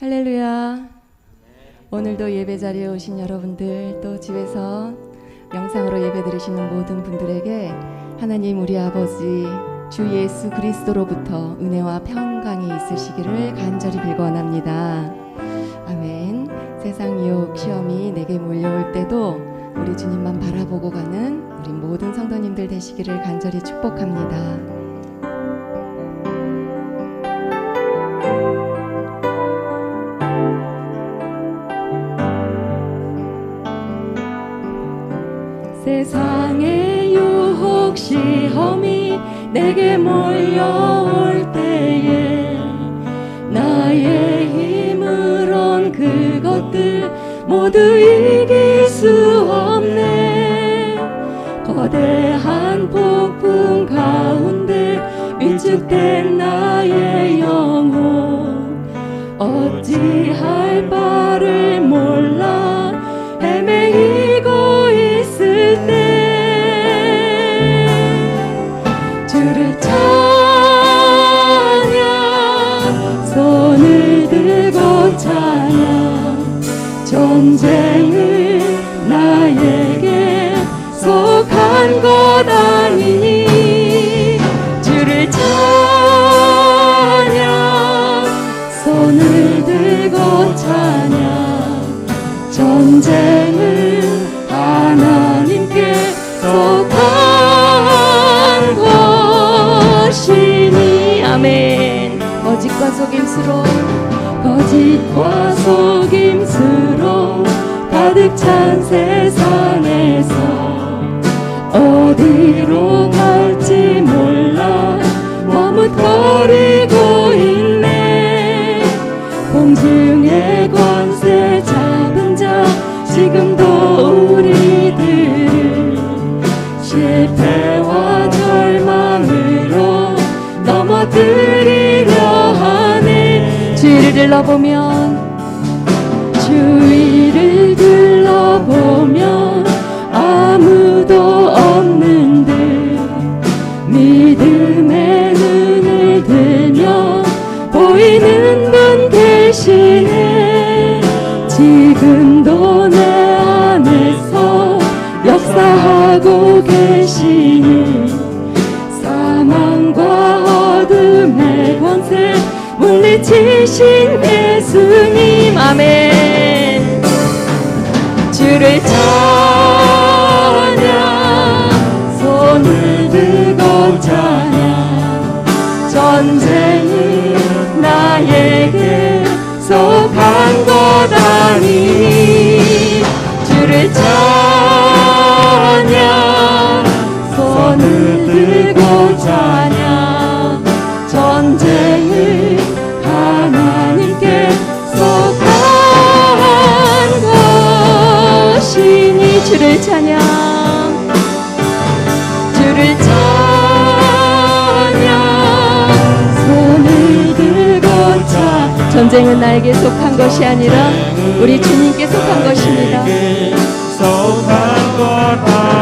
할렐루야. 오늘도 예배 자리에 오신 여러분들, 또 집에서 영상으로 예배 드리시는 모든 분들에게 하나님 우리 아버지 주 예수 그리스도로부터 은혜와 평강이 있으시기를 간절히 빌거원합니다. 아멘. 세상 유혹 시험이 내게 몰려올 때도 우리 주님만 바라보고 가는 우리 모든 성도님들 되시기를 간절히 축복합니다. 세상의 유혹 시험이 내게 몰려올 때에 나의 힘으론 그것들 모두 이길 수 없네. 거대한 폭풍 가운데 위축된 나의 영혼 어찌할 바를 몰라 헤매이고 있을 때 주를 찬양 손을 들고 찬양 전쟁을 나에게 속한 것 아니니 주를 찬양 손을 들고 찬양 전쟁을 하나님께 속한 것이니 아멘. 거짓과 속임수로 가득 찬 세상에서 어디로 갈지 몰라 머뭇거리고 있네. 공중의 권세 잡은 자 지금도 우리들을 실패와 절망으로 넘어뜨리려 하네. 주위를 둘러보면 아무도 없는 듯 믿음의 눈을 들면 보이는 분 계시네. 지금도 내 안에서 역사하고 계시니 사망과 어둠의 권세 물리치신 예수님 아멘. 주를 찬양 손을 들고 찬양 전쟁이 나에게 속한 것 아니 주를 찬양 손을 들고 찬양 전쟁을 하나님께 속한 것이니 주를 찬양 손을 들고 찬양 전쟁은 나에게 속한 것이 아니라 우리 주님께 속한 것입니다. 속한 것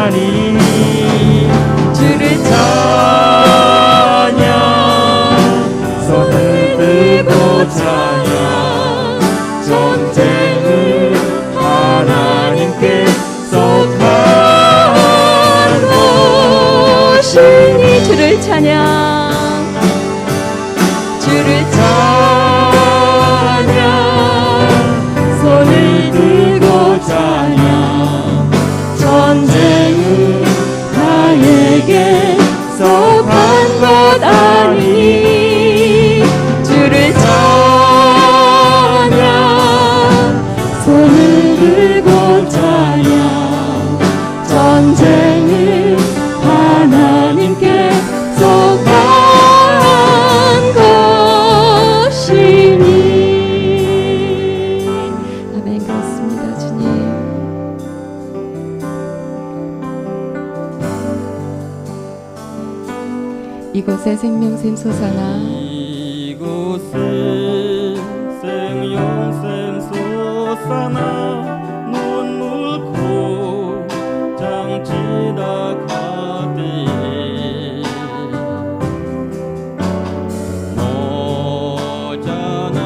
아니니 주를 찬양 손을 들고 찬양 전쟁을 하나님께 속한 것이니 주를 찬양 손을 들고 찬양 전쟁은 나에게 속한 것 아니니 주를 찬양 손을 들고 찬양 전쟁은 하나님께 속한 것이니 아멘. 그렇습니다 주님. 이곳에 생명샘 솟아나 이곳에 생명샘 솟아나 눈물 고장 지나가되 모자나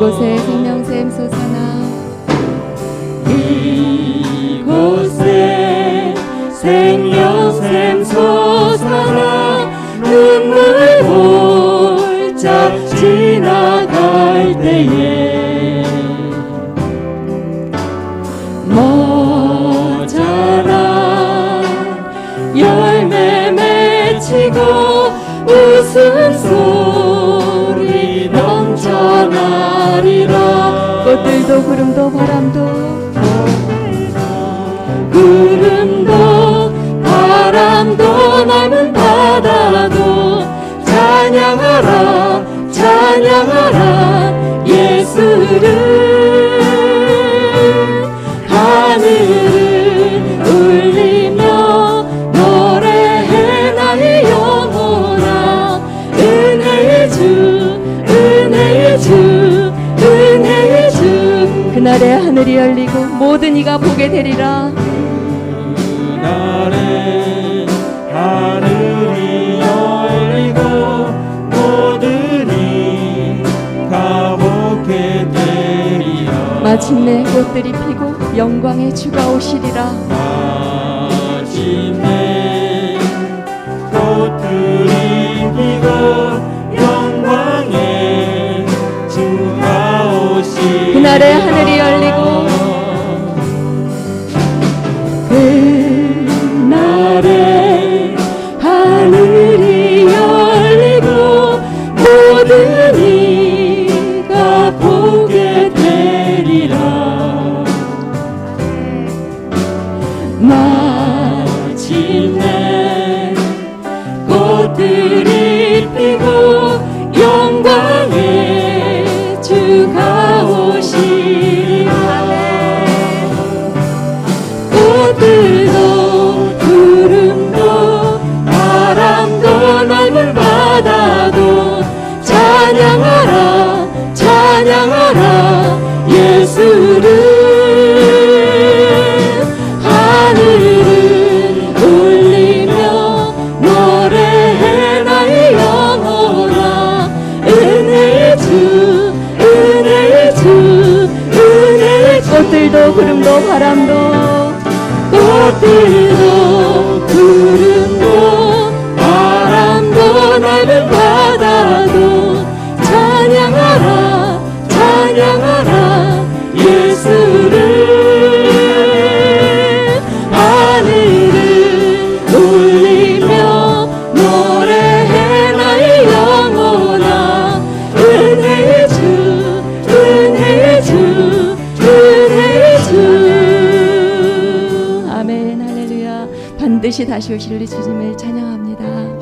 이곳에 생명샘 솟아나 이곳에 생명샘 솟아나 눈물 홀짝 지나갈 때에 모자란 열매 맺히고 웃음소리 넘쳐나리라. 꽃들도 구름도 바람도 구름도 바람도 넓은 바다도 찬양하라 찬양하라 예수를. 하늘을 울리며 노래해 나의 영혼아 은혜의 주 은혜의 주 은혜의 주. 그날에 하늘이 열리고 모든 이가 보게 되리라. 그날에 하늘이 열리고 모든 이가 보게 되리라. 마침내 꽃들이 피고 영광의 주가 오시리라. 마침내 꽃들이 피고 영광의 주가 오시리라. 그날에 하늘이 열리고 그날에 하늘이 열리고 모든 이가 보게 되리라. 마침내 꽃들이 피고 영광의 주가 오시리라. 꽃들도 구름도 바람도 넓은 바다도 찬양하라 찬양하라 예수를. 하늘을 울리며 노래해 나의 영혼아 은혜의 주 은혜의 주 은혜의 주. 꽃들도 구름도 바람도 꽃들도 구름도 바람도 넓은 바다도 찬양하라 찬양하라 예수를. 하늘을 울리며 노래해 나의 영혼아 은혜의 주 은혜의 주 은혜의 주. 아멘 할렐루야. 반드시 다시 오실 우리 주님을 찬양합니다. 아멘.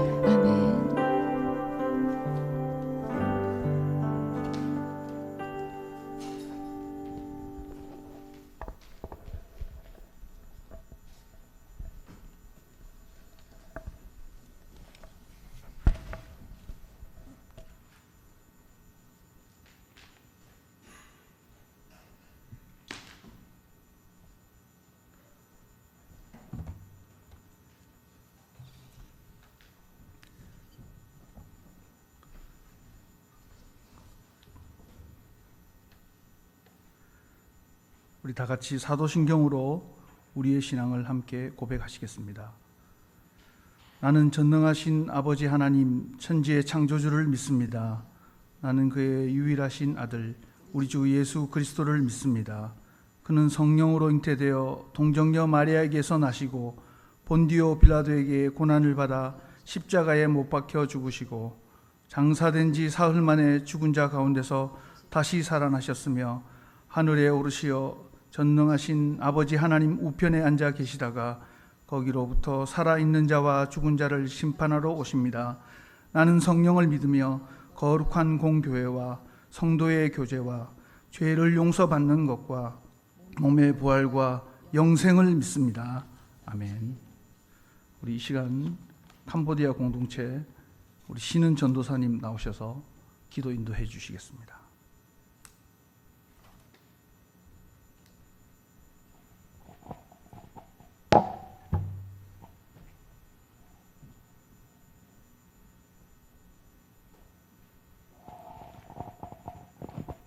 우리 다 같이 사도신경으로 우리의 신앙을 함께 고백하시겠습니다. 나는 전능하신 아버지 하나님 천지의 창조주를 믿습니다. 나는 그의 유일하신 아들 우리 주 예수 그리스도를 믿습니다. 그는 성령으로 잉태되어 동정녀 마리아에게서 나시고 본디오 빌라도에게 고난을 받아 십자가에 못 박혀 죽으시고 장사된 지 사흘 만에 죽은 자 가운데서 다시 살아나셨으며 하늘에 오르시어 전능하신 아버지 하나님 우편에 앉아 계시다가 거기로부터 살아있는 자와 죽은 자를 심판하러 오십니다. 나는 성령을 믿으며 거룩한 공교회와 성도의 교제와 죄를 용서받는 것과 몸의 부활과 영생을 믿습니다. 아멘. 우리 이 시간 캄보디아 공동체 우리 신은 전도사님 나오셔서 기도 인도해 주시겠습니다.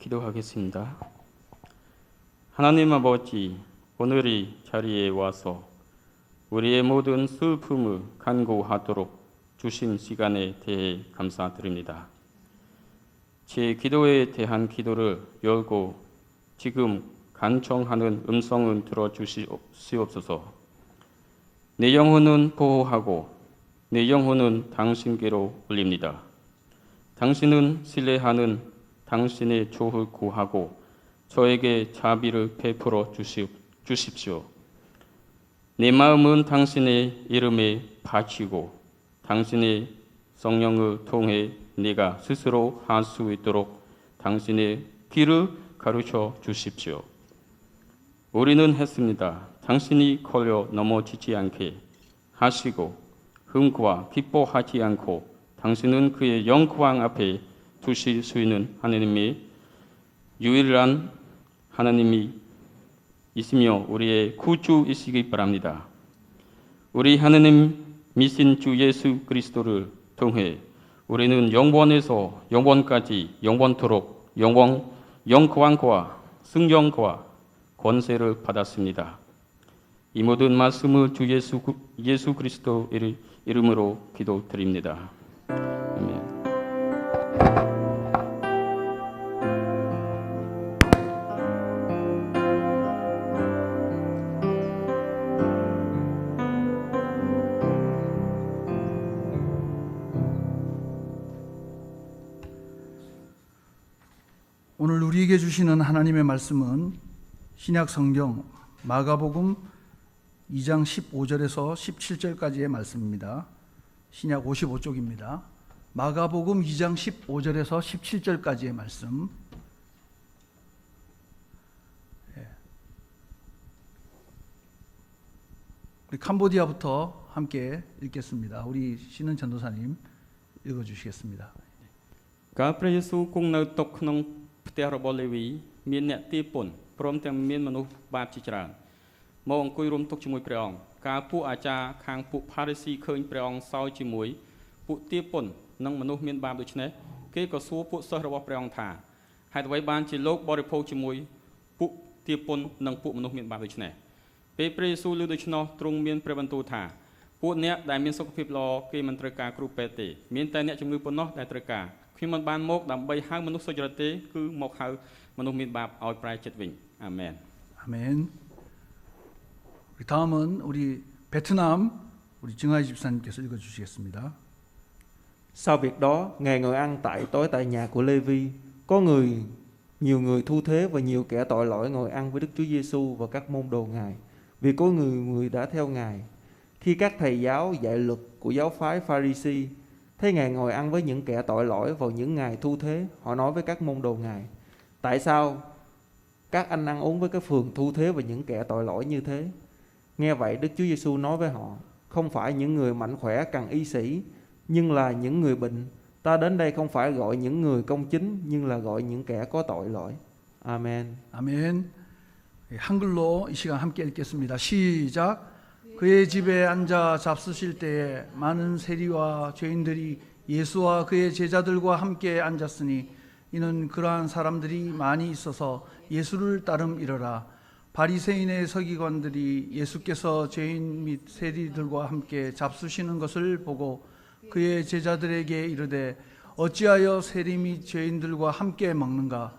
기도하겠습니다. 하나님 아버지, 오늘 이 자리에 와서 우리의 모든 슬픔을 간구하도록 주신 시간에 대해 감사드립니다. 제 기도에 대한 기도를 열고 지금 간청하는 음성은 들어주시옵소서. 내 영혼은 보호하고 내 영혼은 당신께로 올립니다. 당신은 신뢰하는 당신의 조를 구하고 저에게 자비를 베풀어 주십시오. 내 마음은 당신의 이름에 바치고 당신의 성령을 통해 내가 스스로 할 수 있도록 당신의 길을 가르쳐 주십시오. 우리는 했습니다. 당신이 걸려 넘어지지 않게 하시고 흥과 기뻐하지 않고 당신은 그의 영광 앞에 두실 수 있는 하나님의 유일한 하나님이 있으며 우리의 구주이시기 바랍니다. 우리 하나님 미신 주 예수 그리스도를 통해 우리는 영원에서 영원까지 영원토록 영광과 승용과 권세를 받았습니다. 이 모든 말씀을 주 예수 그리스도 이름으로 기도드립니다. 아멘. 오늘 우리에게 주시는 하나님의 말씀은 신약 성경 마가복음 2장 15절에서 17절까지의 말씀입니다. 신약 55쪽입니다. 마가복음 2장 15절에서 17절까지의 말씀. 우리 캄보디아부터 함께 읽겠습니다. 우리 신은 전도사님 읽어주시겠습니다. កាលព្រះយេស៊ូវគង់នៅតុក្នុងផ្ទះរបស់លេវីមានអ្នកទារពន្ធព្រមទាំងមានមនុស្សបាបជាច្រើនមកអង្គុយរួមតុជាមួយព្រះអង្គកាលពួកអាចារ្យខាងពួកផារីស៊ីឃើញព្រះអង្គសោយជាមួយពួកទារពន្ធនិងមនុស្សមានបាបដូច្នេះគេក៏សួរពួកសិស្សរបស់ព្រះអង្គថាហេតុអ្វីបានជាលោកបរិភោគជាមួយពួកទារពន្ធនិងពួកមនុស្សមានបាបដូច្នេះពេលព្រះយេស៊ូវឮដូច្នោះទ្រង់មានព្រះបន្ទូលថាពួកអ្នកដែលមានសុខភាពល្អគេមិនត្រូវការគ្រូពេទ្យទេមានតែអ្នកជំងឺប៉ុណ្ណោះដែលត្រូវការខ្ញុំមិនបានមកដើម្បីហៅមនុស្សសុចរិតទេគឺមកហៅមនុស្សមានបាបឲ្យប្រែចិត្តវិញអាមែន 아멘. 우리 다음은 우리 베트남 우리 증아이 집사님께서 읽어주시겠습니다. Sau việc đó, Ngài ngồi ăn tối tại nhà của Lê-vi. Có nhiều người thu thế và nhiều kẻ tội lỗi ngồi ăn với Đức Chúa Giêsu và các môn đồ Ngài, vì có người đã theo Ngài. Khi các thầy giáo dạy luật của giáo phái Pha-ri-si thấy Ngài ngồi ăn với những kẻ tội lỗi vào những ngày thu thế, họ nói với các môn đồ Ngài: tại sao các anh ăn uống với các phường thu thế và những kẻ tội lỗi như thế? Nghe vậy, Đức Chúa Giêsu nói với họ: không phải những người mạnh khỏe cần y sĩ, nhưng là những người bệnh. Ta đến đây không phải gọi những người công chính, nhưng là gọi những kẻ có tội lỗi. Amen. 아멘. 한글로 이 시간 함께 읽겠습니다. 시작. 그의 집에 앉아 잡수실 때에 많은 세리와 죄인들이 예수와 그의 제자들과 함께 앉았으니 이는 그러한 사람들이 많이 있어서 예수를 따름이러라. 바리새인의 서기관들이 예수께서 죄인 및 세리들과 함께 잡수시는 것을 보고 그의 제자들에게 이르되 어찌하여 세리 및 죄인들과 함께 먹는가?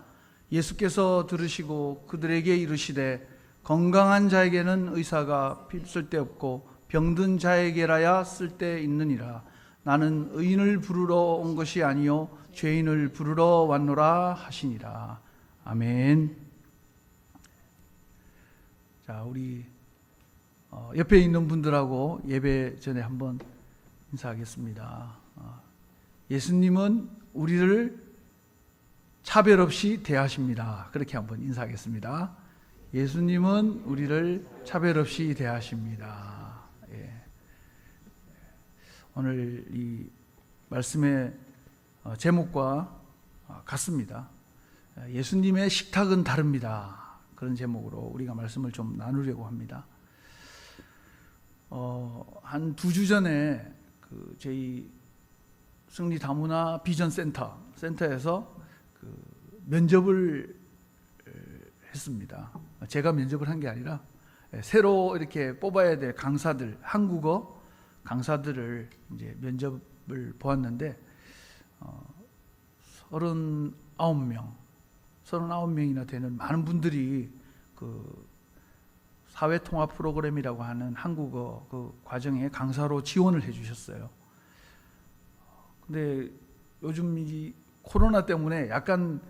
예수께서 들으시고 그들에게 이르시되 건강한 자에게는 의사가 쓸데없고 병든 자에게라야 쓸데있느니라. 나는 의인을 부르러 온 것이 아니요 죄인을 부르러 왔노라 하시니라. 아멘. 자, 우리 옆에 있는 분들하고 예배 전에 한번 인사하겠습니다. 예수님은 우리를 차별 없이 대하십니다. 그렇게 한번 인사하겠습니다. 예수님은 우리를 차별 없이 대하십니다. 예. 오늘 이 말씀의 제목과 같습니다. 예수님의 식탁은 다릅니다. 그런 제목으로 우리가 말씀을 좀 나누려고 합니다. 한 2주 전에 저희 승리 다문화 비전 센터에서 면접을 했습니다. 제가 면접을 한 게 아니라 새로 이렇게 뽑아야 될 강사들, 한국어 강사들을 이제 면접을 보았는데 39명이나 되는 많은 분들이 그 사회통합 프로그램이라고 하는 한국어 그 과정에 강사로 지원을 해주셨어요. 근데 요즘 이 코로나 때문에 약간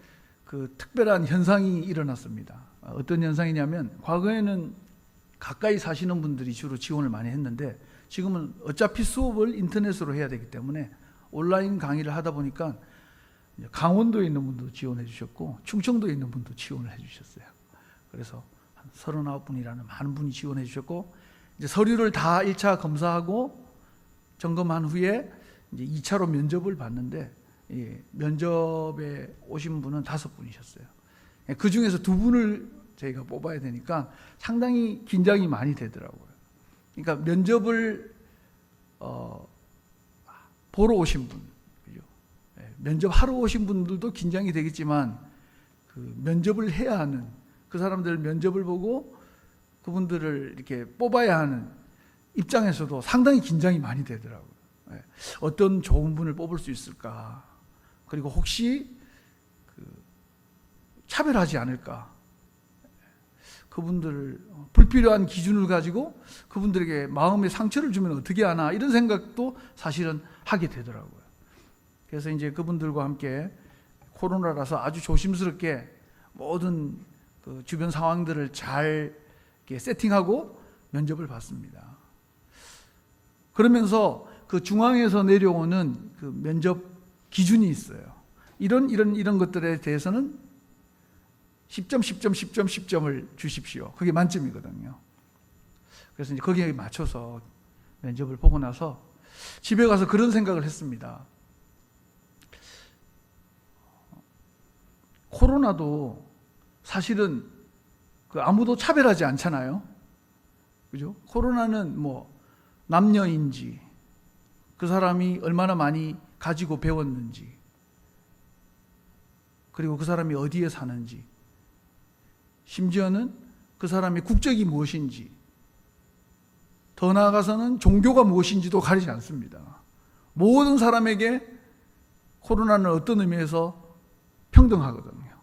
그 특별한 현상이 일어났습니다. 어떤 현상이냐면 과거에는 가까이 사시는 분들이 주로 지원을 많이 했는데 지금은 어차피 수업을 인터넷으로 해야 되기 때문에 온라인 강의를 하다 보니까 강원도에 있는 분도 지원해 주셨고 충청도에 있는 분도 지원을 해 주셨어요. 그래서 한 39분이라는 많은 분이 지원해 주셨고 이제 서류를 다 1차 검사하고 점검한 후에 이제 2차로 면접을 봤는데 면접에 오신 분은 5분이셨어요. 그 중에서 2분을 저희가 뽑아야 되니까 상당히 긴장이 많이 되더라고요. 그러니까 면접을 보러 오신 분, 그죠? 면접하러 오신 분들도 긴장이 되겠지만 그 면접을 해야 하는 그 사람들 면접을 보고 그분들을 이렇게 뽑아야 하는 입장에서도 상당히 긴장이 많이 되더라고요. 어떤 좋은 분을 뽑을 수 있을까? 그리고 혹시 차별하지 않을까? 그분들을 불필요한 기준을 가지고 그분들에게 마음의 상처를 주면 어떻게 하나 이런 생각도 사실은 하게 되더라고요. 그래서 이제 그분들과 함께 코로나라서 아주 조심스럽게 모든 그 주변 상황들을 잘 이렇게 세팅하고 면접을 봤습니다. 그러면서 그 중앙에서 내려오는 그 면접 기준이 있어요. 이런 것들에 대해서는 10점을 주십시오. 그게 만점이거든요. 그래서 이제 거기에 맞춰서 면접을 보고 나서 집에 가서 그런 생각을 했습니다. 코로나도 사실은 그 아무도 차별하지 않잖아요. 그죠? 코로나는 뭐 남녀인지 그 사람이 얼마나 많이 가지고 배웠는지 그리고 그 사람이 어디에 사는지 심지어는 그 사람의 국적이 무엇인지 더 나아가서는 종교가 무엇인지도 가리지 않습니다. 모든 사람에게 코로나는 어떤 의미에서 평등하거든요.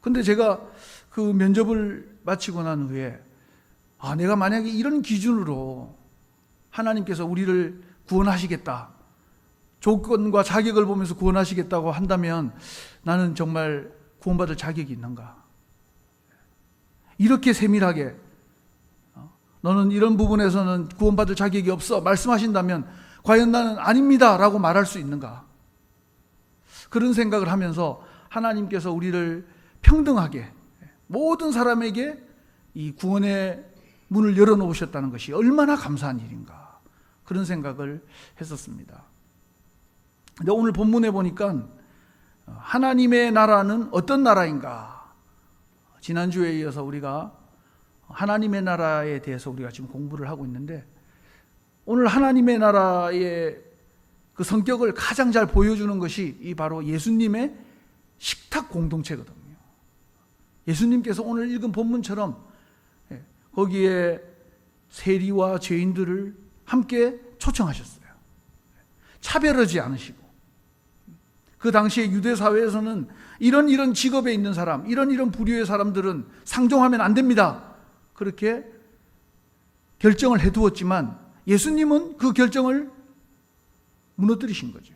근데 제가 그 면접을 마치고 난 후에 내가 만약에 이런 기준으로 하나님께서 우리를 구원하시겠다, 조건과 자격을 보면서 구원하시겠다고 한다면 나는 정말 구원받을 자격이 있는가? 이렇게 세밀하게 너는 이런 부분에서는 구원받을 자격이 없어 말씀하신다면 과연 나는 아닙니다 라고 말할 수 있는가? 그런 생각을 하면서 하나님께서 우리를 평등하게 모든 사람에게 이 구원의 문을 열어놓으셨다는 것이 얼마나 감사한 일인가, 그런 생각을 했었습니다. 근데 오늘 본문에 보니까 하나님의 나라는 어떤 나라인가? 지난주에 이어서 우리가 하나님의 나라에 대해서 우리가 지금 공부를 하고 있는데 오늘 하나님의 나라의 그 성격을 가장 잘 보여주는 것이 이 바로 예수님의 식탁 공동체거든요. 예수님께서 오늘 읽은 본문처럼 거기에 세리와 죄인들을 함께 초청하셨어요. 차별하지 않으시고 그 당시에 유대 사회에서는 이런 직업에 있는 사람, 이런 부류의 사람들은 상종하면 안 됩니다. 그렇게 결정을 해두었지만 예수님은 그 결정을 무너뜨리신 거죠.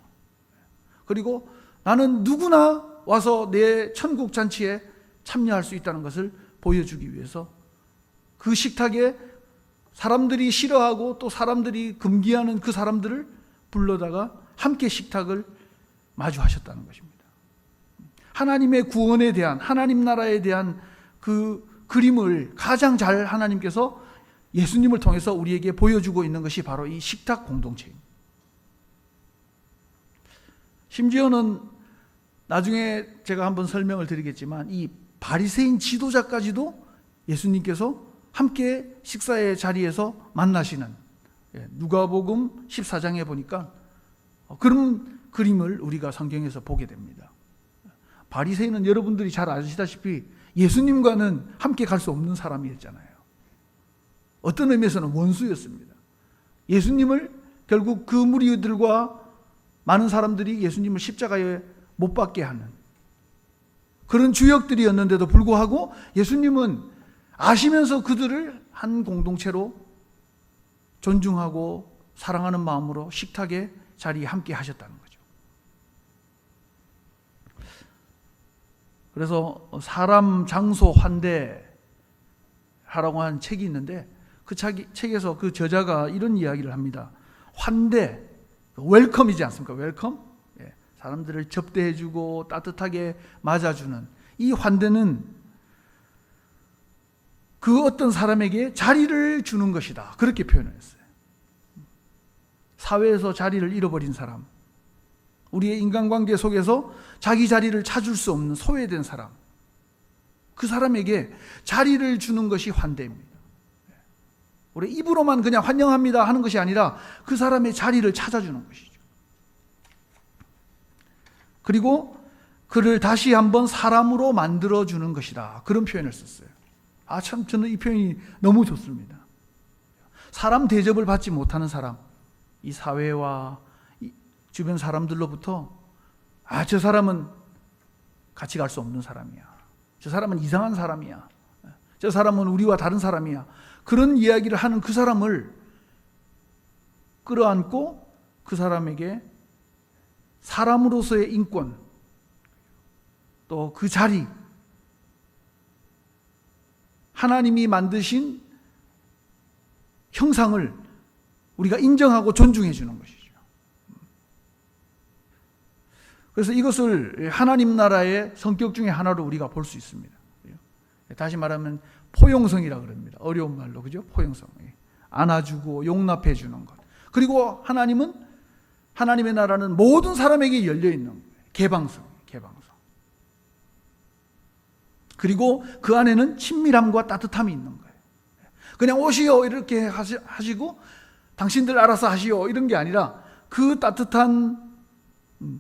그리고 나는 누구나 와서 내 천국 잔치에 참여할 수 있다는 것을 보여주기 위해서 그 식탁에 사람들이 싫어하고 또 사람들이 금기하는 그 사람들을 불러다가 함께 식탁을 마주하셨다는 것입니다. 하나님의 구원에 대한, 하나님 나라에 대한 그 그림을 가장 잘 하나님께서 예수님을 통해서 우리에게 보여주고 있는 것이 바로 이 식탁 공동체입니다. 심지어는 나중에 제가 한번 설명을 드리겠지만 이 바리새인 지도자까지도 예수님께서 함께 식사의 자리에서 만나시는, 누가복음 14장에 보니까 그림을 우리가 성경에서 보게 됩니다. 바리새인은 여러분들이 잘 아시다시피 예수님과는 함께 갈 수 없는 사람이었잖아요. 어떤 의미에서는 원수였습니다. 예수님을 결국 그 무리들과 많은 사람들이 예수님을 십자가에 못 박게 하는 그런 주역들이었는데도 불구하고 예수님은 아시면서 그들을 한 공동체로 존중하고 사랑하는 마음으로 식탁의 자리에 함께 하셨다는 거죠. 그래서 사람, 장소, 환대하라고 한 책이 있는데 그 책에서 그 저자가 이런 이야기를 합니다. 환대, 웰컴이지 않습니까? 웰컴? 사람들을 접대해주고 따뜻하게 맞아주는 이 환대는 그 어떤 사람에게 자리를 주는 것이다. 그렇게 표현을 했어요. 사회에서 자리를 잃어버린 사람, 우리의 인간관계 속에서 자기 자리를 찾을 수 없는 소외된 사람, 그 사람에게 자리를 주는 것이 환대입니다. 우리 입으로만 그냥 환영합니다 하는 것이 아니라 그 사람의 자리를 찾아주는 것이죠. 그리고 그를 다시 한번 사람으로 만들어주는 것이다. 그런 표현을 썼어요. 참 저는 이 표현이 너무 좋습니다. 사람 대접을 받지 못하는 사람, 이 사회와 이 주변 사람들로부터 저 사람은 같이 갈 수 없는 사람이야. 저 사람은 이상한 사람이야. 저 사람은 우리와 다른 사람이야. 그런 이야기를 하는 그 사람을 끌어안고 그 사람에게 사람으로서의 인권, 또 그 자리, 하나님이 만드신 형상을 우리가 인정하고 존중해 주는 것이죠. 그래서 이것을 하나님 나라의 성격 중에 하나로 우리가 볼 수 있습니다. 다시 말하면 포용성이라고 그럽니다. 어려운 말로, 그죠? 포용성. 안아주고 용납해 주는 것. 그리고 하나님의 나라는 모든 사람에게 열려 있는 거예요. 개방성. 그리고 그 안에는 친밀함과 따뜻함이 있는 거예요. 그냥 오시오 이렇게 하시고 당신들 알아서 하시오 이런 게 아니라 그 따뜻한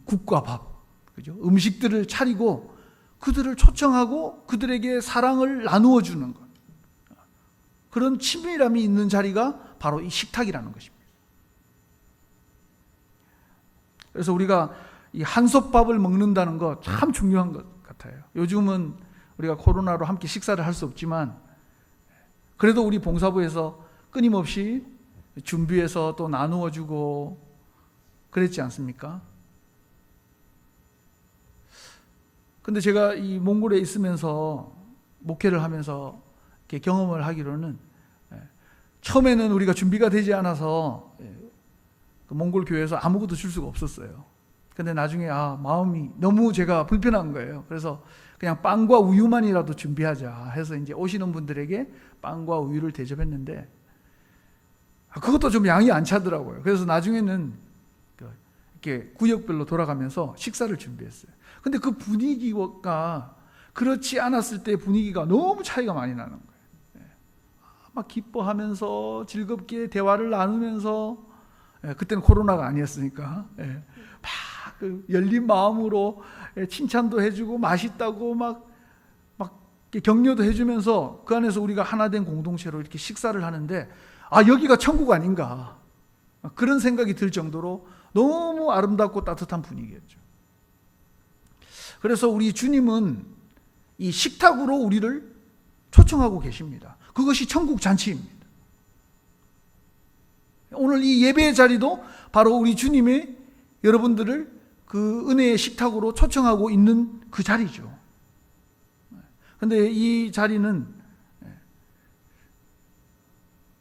국과 밥, 그죠? 음식들을 차리고 그들을 초청하고 그들에게 사랑을 나누어 주는 것. 그런 친밀함이 있는 자리가 바로 이 식탁이라는 것입니다. 그래서 우리가 이 한솥밥을 먹는다는 거 참 중요한 것 같아요. 요즘은 우리가 코로나로 함께 식사를 할 수 없지만 그래도 우리 봉사부에서 끊임없이 준비해서 또 나누어 주고 그랬지 않습니까? 근데 제가 이 몽골에 있으면서 목회를 하면서 이렇게 경험을 하기로는 처음에는 우리가 준비가 되지 않아서 그 몽골 교회에서 아무것도 줄 수가 없었어요. 근데 나중에 마음이 너무 제가 불편한 거예요. 그래서 그냥 빵과 우유만이라도 준비하자 해서 이제 오시는 분들에게 빵과 우유를 대접했는데 그것도 좀 양이 안 차더라고요. 그래서 나중에는 이렇게 구역별로 돌아가면서 식사를 준비했어요. 근데 그 분위기가 그렇지 않았을 때 분위기가 너무 차이가 많이 나는 거예요. 막 기뻐하면서 즐겁게 대화를 나누면서 그때는 코로나가 아니었으니까 막 열린 마음으로 칭찬도 해주고 맛있다고 막 격려도 해주면서 그 안에서 우리가 하나 된 공동체로 이렇게 식사를 하는데 여기가 천국 아닌가 그런 생각이 들 정도로 너무 아름답고 따뜻한 분위기였죠. 그래서 우리 주님은 이 식탁으로 우리를 초청하고 계십니다. 그것이 천국 잔치입니다. 오늘 이 예배의 자리도 바로 우리 주님이 여러분들을 그 은혜의 식탁으로 초청하고 있는 그 자리죠. 그런데 이 자리는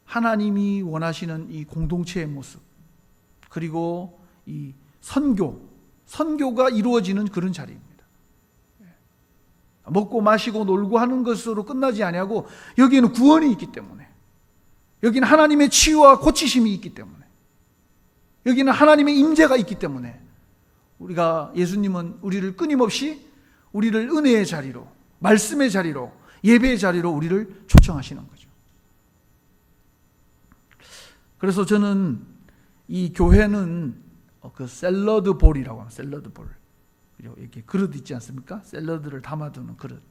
하나님이 원하시는 이 공동체의 모습, 그리고 이 선교가 이루어지는 그런 자리입니다. 먹고 마시고 놀고 하는 것으로 끝나지 아니하고 여기에는 구원이 있기 때문에, 여기는 하나님의 치유와 고치심이 있기 때문에, 여기는 하나님의 임재가 있기 때문에 예수님은 우리를 끊임없이 우리를 은혜의 자리로, 말씀의 자리로, 예배의 자리로 우리를 초청하시는 거죠. 그래서 저는 이 교회는 그 샐러드 볼이라고 합니다. 샐러드 볼. 이렇게 그릇 있지 않습니까? 샐러드를 담아두는 그릇.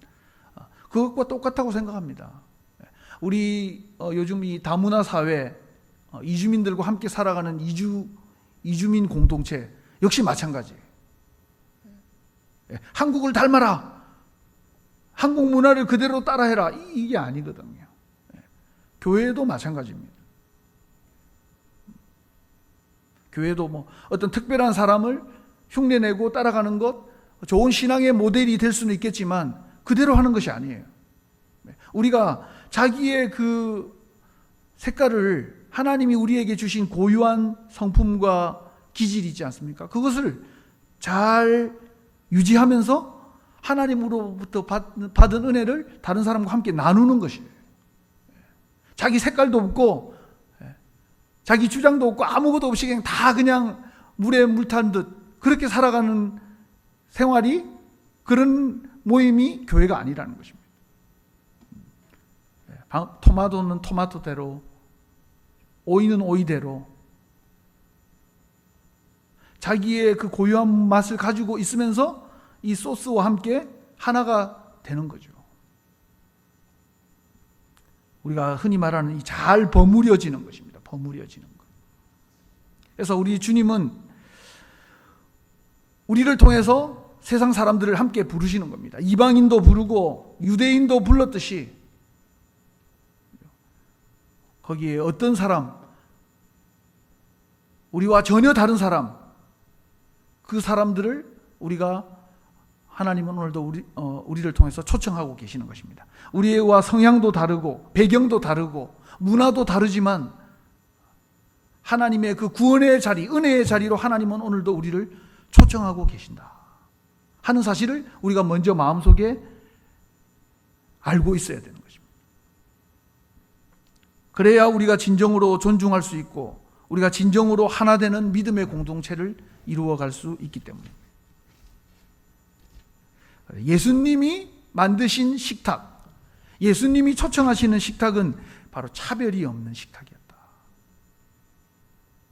그것과 똑같다고 생각합니다. 우리 요즘 이 다문화 사회, 이주민들과 함께 살아가는 이주민 공동체 역시 마찬가지예요. 한국을 닮아라. 한국 문화를 그대로 따라해라. 이게 아니거든요. 교회도 마찬가지입니다. 교회도 뭐 어떤 특별한 사람을 흉내내고 따라가는 것, 좋은 신앙의 모델이 될 수는 있겠지만 그대로 하는 것이 아니에요. 우리가 자기의 그 색깔을, 하나님이 우리에게 주신 고유한 성품과 기질이 있지 않습니까? 그것을 잘 유지하면서 하나님으로부터 받은 은혜를 다른 사람과 함께 나누는 것이에요. 자기 색깔도 없고 자기 주장도 없고 아무것도 없이 그냥 다 그냥 물에 물 탄 듯 그렇게 살아가는 생활이, 그런 모임이 교회가 아니라는 것입니다. 토마토는 토마토대로, 오이는 오이대로 자기의 그 고유한 맛을 가지고 있으면서 이 소스와 함께 하나가 되는 거죠. 우리가 흔히 말하는 이 잘 버무려지는 것입니다. 버무려지는 것. 그래서 우리 주님은 우리를 통해서 세상 사람들을 함께 부르시는 겁니다. 이방인도 부르고 유대인도 불렀듯이 거기에 어떤 사람, 우리와 전혀 다른 사람, 그 사람들을 우리가, 하나님은 오늘도 우리를 통해서 초청하고 계시는 것입니다. 우리와 성향도 다르고 배경도 다르고 문화도 다르지만 하나님의 그 구원의 자리, 은혜의 자리로 하나님은 오늘도 우리를 초청하고 계신다 하는 사실을 우리가 먼저 마음속에 알고 있어야 되는 것입니다. 그래야 우리가 진정으로 존중할 수 있고 우리가 진정으로 하나 되는 믿음의 공동체를 이루어갈 수 있기 때문입니다. 예수님이 만드신 식탁, 예수님이 초청하시는 식탁은 바로 차별이 없는 식탁이었다.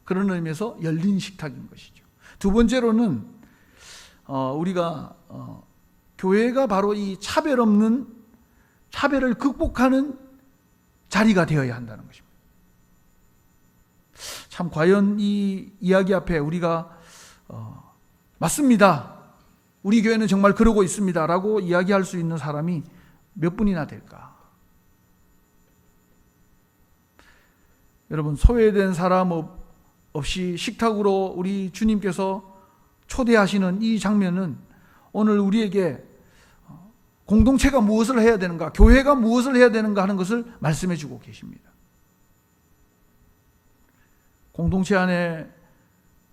그런 의미에서 열린 식탁인 것이죠. 두 번째로는 우리가 교회가 바로 이 차별 없는, 차별을 극복하는 자리가 되어야 한다는 것입니다. 참 과연 이 이야기 앞에 우리가 맞습니다, 우리 교회는 정말 그러고 있습니다 라고 이야기할 수 있는 사람이 몇 분이나 될까? 여러분, 소외된 사람 없이 식탁으로 우리 주님께서 초대하시는 이 장면은 오늘 우리에게 공동체가 무엇을 해야 되는가, 교회가 무엇을 해야 되는가 하는 것을 말씀해 주고 계십니다. 공동체 안에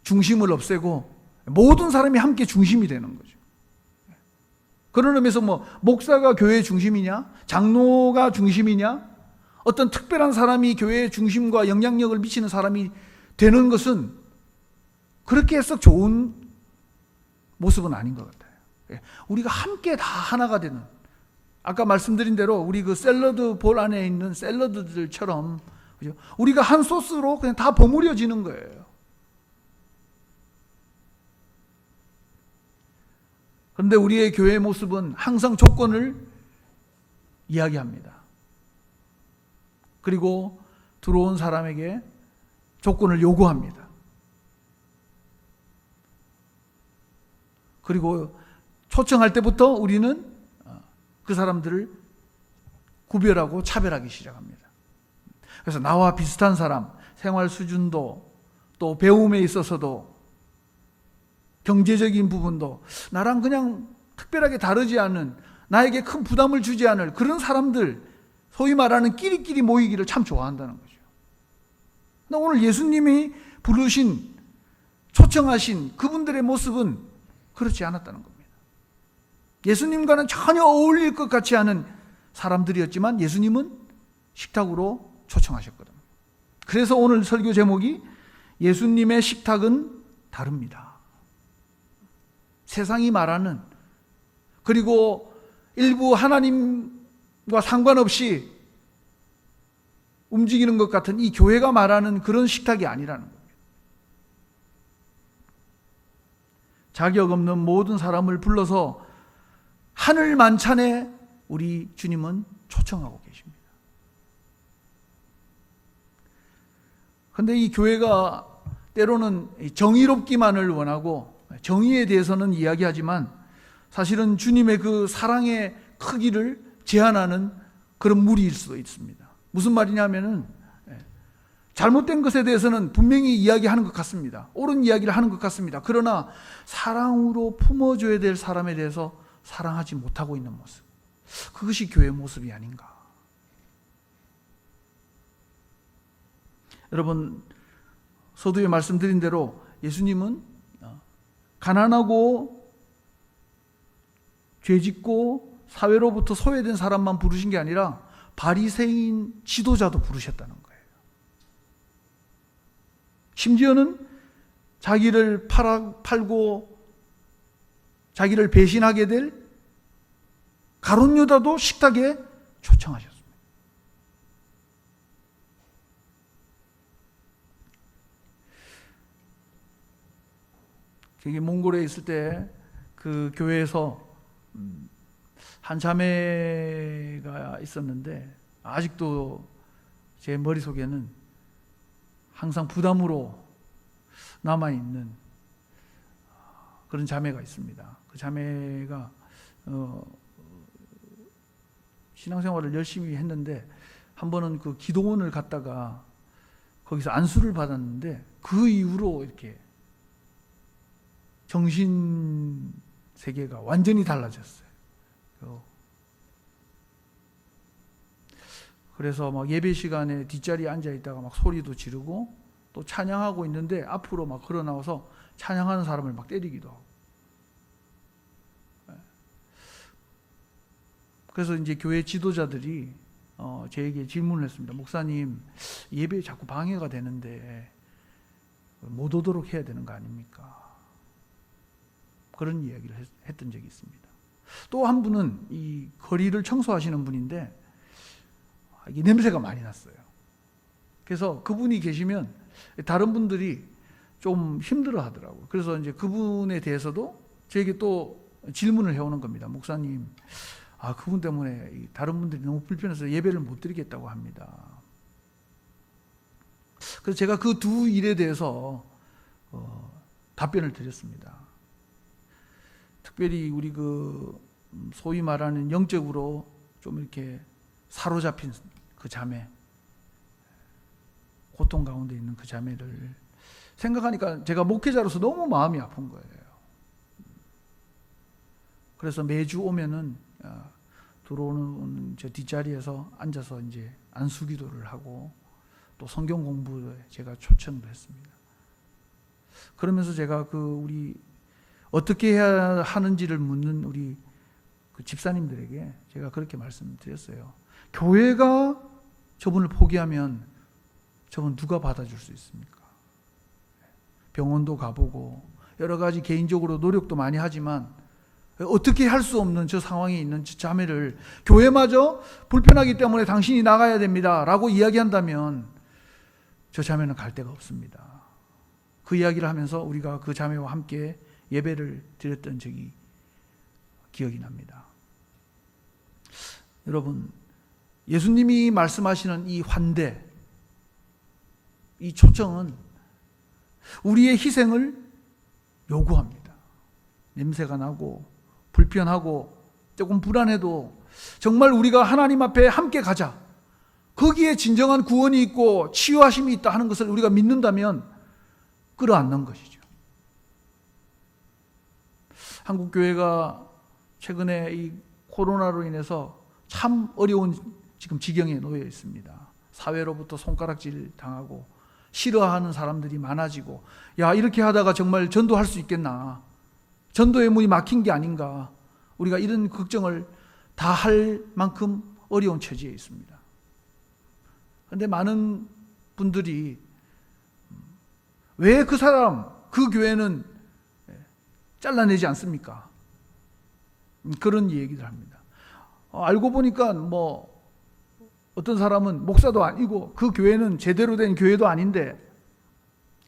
중심을 없애고 모든 사람이 함께 중심이 되는 거죠. 그런 의미에서 목사가 교회의 중심이냐, 장로가 중심이냐, 어떤 특별한 사람이 교회의 중심과 영향력을 미치는 사람이 되는 것은 그렇게 썩 좋은 모습은 아닌 것 같아요. 우리가 함께 다 하나가 되는, 아까 말씀드린 대로 우리 그 샐러드 볼 안에 있는 샐러드들처럼, 그죠? 우리가 한 소스로 그냥 다 버무려지는 거예요. 그런데 우리의 교회의 모습은 항상 조건을 이야기합니다. 그리고 들어온 사람에게 조건을 요구합니다. 그리고 초청할 때부터 우리는 그 사람들을 구별하고 차별하기 시작합니다. 그래서 나와 비슷한 사람, 생활 수준도 또 배움에 있어서도 경제적인 부분도 나랑 그냥 특별하게 다르지 않은, 나에게 큰 부담을 주지 않을 그런 사람들, 소위 말하는 끼리끼리 모이기를 참 좋아한다는 거죠. 근데 오늘 예수님이 부르신, 초청하신 그분들의 모습은 그렇지 않았다는 겁니다. 예수님과는 전혀 어울릴 것 같지 않은 사람들이었지만 예수님은 식탁으로 초청하셨거든요. 그래서 오늘 설교 제목이 예수님의 식탁은 다릅니다. 세상이 말하는, 그리고 일부 하나님과 상관없이 움직이는 것 같은 이 교회가 말하는 그런 식탁이 아니라는 겁니다. 자격 없는 모든 사람을 불러서 하늘 만찬에 우리 주님은 초청하고 계십니다. 그런데 이 교회가 때로는 정의롭기만을 원하고 정의에 대해서는 이야기하지만 사실은 주님의 그 사랑의 크기를 제한하는 그런 무리일 수도 있습니다. 무슨 말이냐면은 잘못된 것에 대해서는 분명히 이야기하는 것 같습니다. 옳은 이야기를 하는 것 같습니다. 그러나 사랑으로 품어줘야 될 사람에 대해서 사랑하지 못하고 있는 모습, 그것이 교회의 모습이 아닌가. 여러분, 서두에 말씀드린 대로 예수님은 가난하고 죄짓고 사회로부터 소외된 사람만 부르신 게 아니라 바리새인 지도자도 부르셨다는 거예요. 심지어는 자기를 팔고 자기를 배신하게 될 가룟 유다도 식탁에 초청하셨습니다. 저기 몽골에 있을 때 그 교회에서 한 자매가 있었는데 아직도 제 머릿속에는 항상 부담으로 남아있는 그런 자매가 있습니다. 그 자매가 신앙생활을 열심히 했는데 한 번은 그 기도원을 갔다가 거기서 안수를 받았는데 그 이후로 이렇게 정신 세계가 완전히 달라졌어요. 그래서 막 예배 시간에 뒷자리에 앉아 있다가 막 소리도 지르고 또 찬양하고 있는데 앞으로 막 걸어 나와서 찬양하는 사람을 막 때리기도 하고. 그래서 이제 교회 지도자들이 저에게 질문을 했습니다. 목사님, 예배에 자꾸 방해가 되는데 못 오도록 해야 되는 거 아닙니까? 그런 이야기를 했던 적이 있습니다. 또 한 분은 이 거리를 청소하시는 분인데 이게 냄새가 많이 났어요. 그래서 그분이 계시면 다른 분들이 좀 힘들어 하더라고요. 그래서 이제 그분에 대해서도 저에게 또 질문을 해오는 겁니다. 목사님, 그분 때문에 다른 분들이 너무 불편해서 예배를 못 드리겠다고 합니다. 그래서 제가 그 두 일에 대해서 답변을 드렸습니다. 특별히 우리 소위 말하는 영적으로 좀 이렇게 사로잡힌 그 자매, 고통 가운데 있는 그 자매를 생각하니까 제가 목회자로서 너무 마음이 아픈 거예요. 그래서 매주 오면은 들어오는 저 뒷자리에서 앉아서 이제 안수기도를 하고 또 성경 공부에 제가 초청도 했습니다. 그러면서 제가 우리 어떻게 해야 하는지를 묻는 우리 그 집사님들에게 제가 그렇게 말씀드렸어요. 교회가 저분을 포기하면 저분 누가 받아줄 수 있습니까? 병원도 가보고 여러 가지 개인적으로 노력도 많이 하지만 어떻게 할 수 없는 저 상황에 있는 저 자매를 교회마저 불편하기 때문에 당신이 나가야 됩니다 라고 이야기한다면 저 자매는 갈 데가 없습니다. 그 이야기를 하면서 우리가 그 자매와 함께 예배를 드렸던 적이 기억이 납니다. 여러분, 예수님이 말씀하시는 이 환대, 이 초청은 우리의 희생을 요구합니다. 냄새가 나고 불편하고 조금 불안해도 정말 우리가 하나님 앞에 함께 가자, 거기에 진정한 구원이 있고 치유하심이 있다 하는 것을 우리가 믿는다면 끌어안는 것이죠. 한국교회가 최근에 이 코로나로 인해서 참 어려운 지금 지경에 놓여 있습니다. 사회로부터 손가락질 당하고 싫어하는 사람들이 많아지고, 야, 이렇게 하다가 정말 전도할 수 있겠나, 전도의 문이 막힌 게 아닌가, 우리가 이런 걱정을 다 할 만큼 어려운 처지에 있습니다. 그런데 많은 분들이 왜 그 사람, 그 교회는 잘라내지 않습니까? 그런 얘기를 합니다. 알고 보니까 어떤 사람은 목사도 아니고 그 교회는 제대로 된 교회도 아닌데,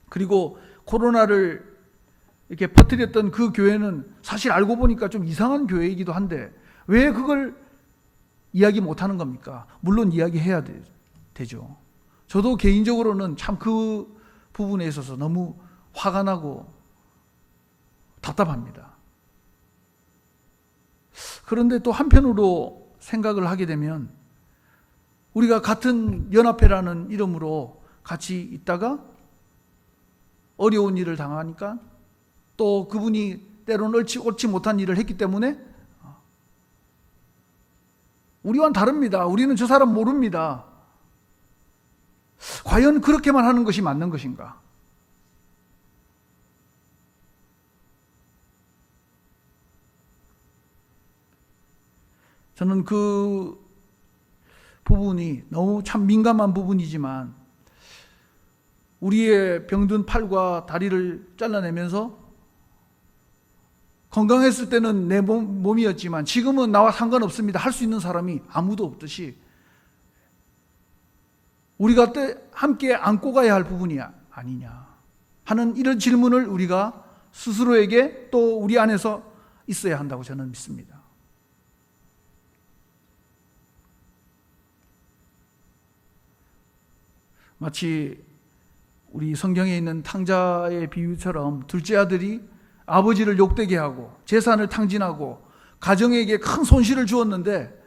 그리고 코로나를 이렇게 퍼뜨렸던 그 교회는 사실 알고 보니까 좀 이상한 교회이기도 한데 왜 그걸 이야기 못하는 겁니까? 물론 이야기해야 되죠. 저도 개인적으로는 참 그 부분에 있어서 너무 화가 나고 답답합니다. 그런데 또 한편으로 생각을 하게 되면 우리가 같은 연합회라는 이름으로 같이 있다가 어려운 일을 당하니까 또 그분이 때로는 옳지 못한 일을 했기 때문에 우리와는 다릅니다. 우리는 저 사람 모릅니다. 과연 그렇게만 하는 것이 맞는 것인가? 저는 그 부분이 너무 참 민감한 부분이지만 우리의 병든 팔과 다리를 잘라내면서 건강했을 때는 내 몸이었지만 지금은 나와 상관없습니다. 할 수 있는 사람이 아무도 없듯이 우리가 함께 안고 가야 할 부분이 아니냐 하는 이런 질문을 우리가 스스로에게 또 우리 안에서 있어야 한다고 저는 믿습니다. 마치 우리 성경에 있는 탕자의 비유처럼 둘째 아들이 아버지를 욕되게 하고 재산을 탕진하고 가정에게 큰 손실을 주었는데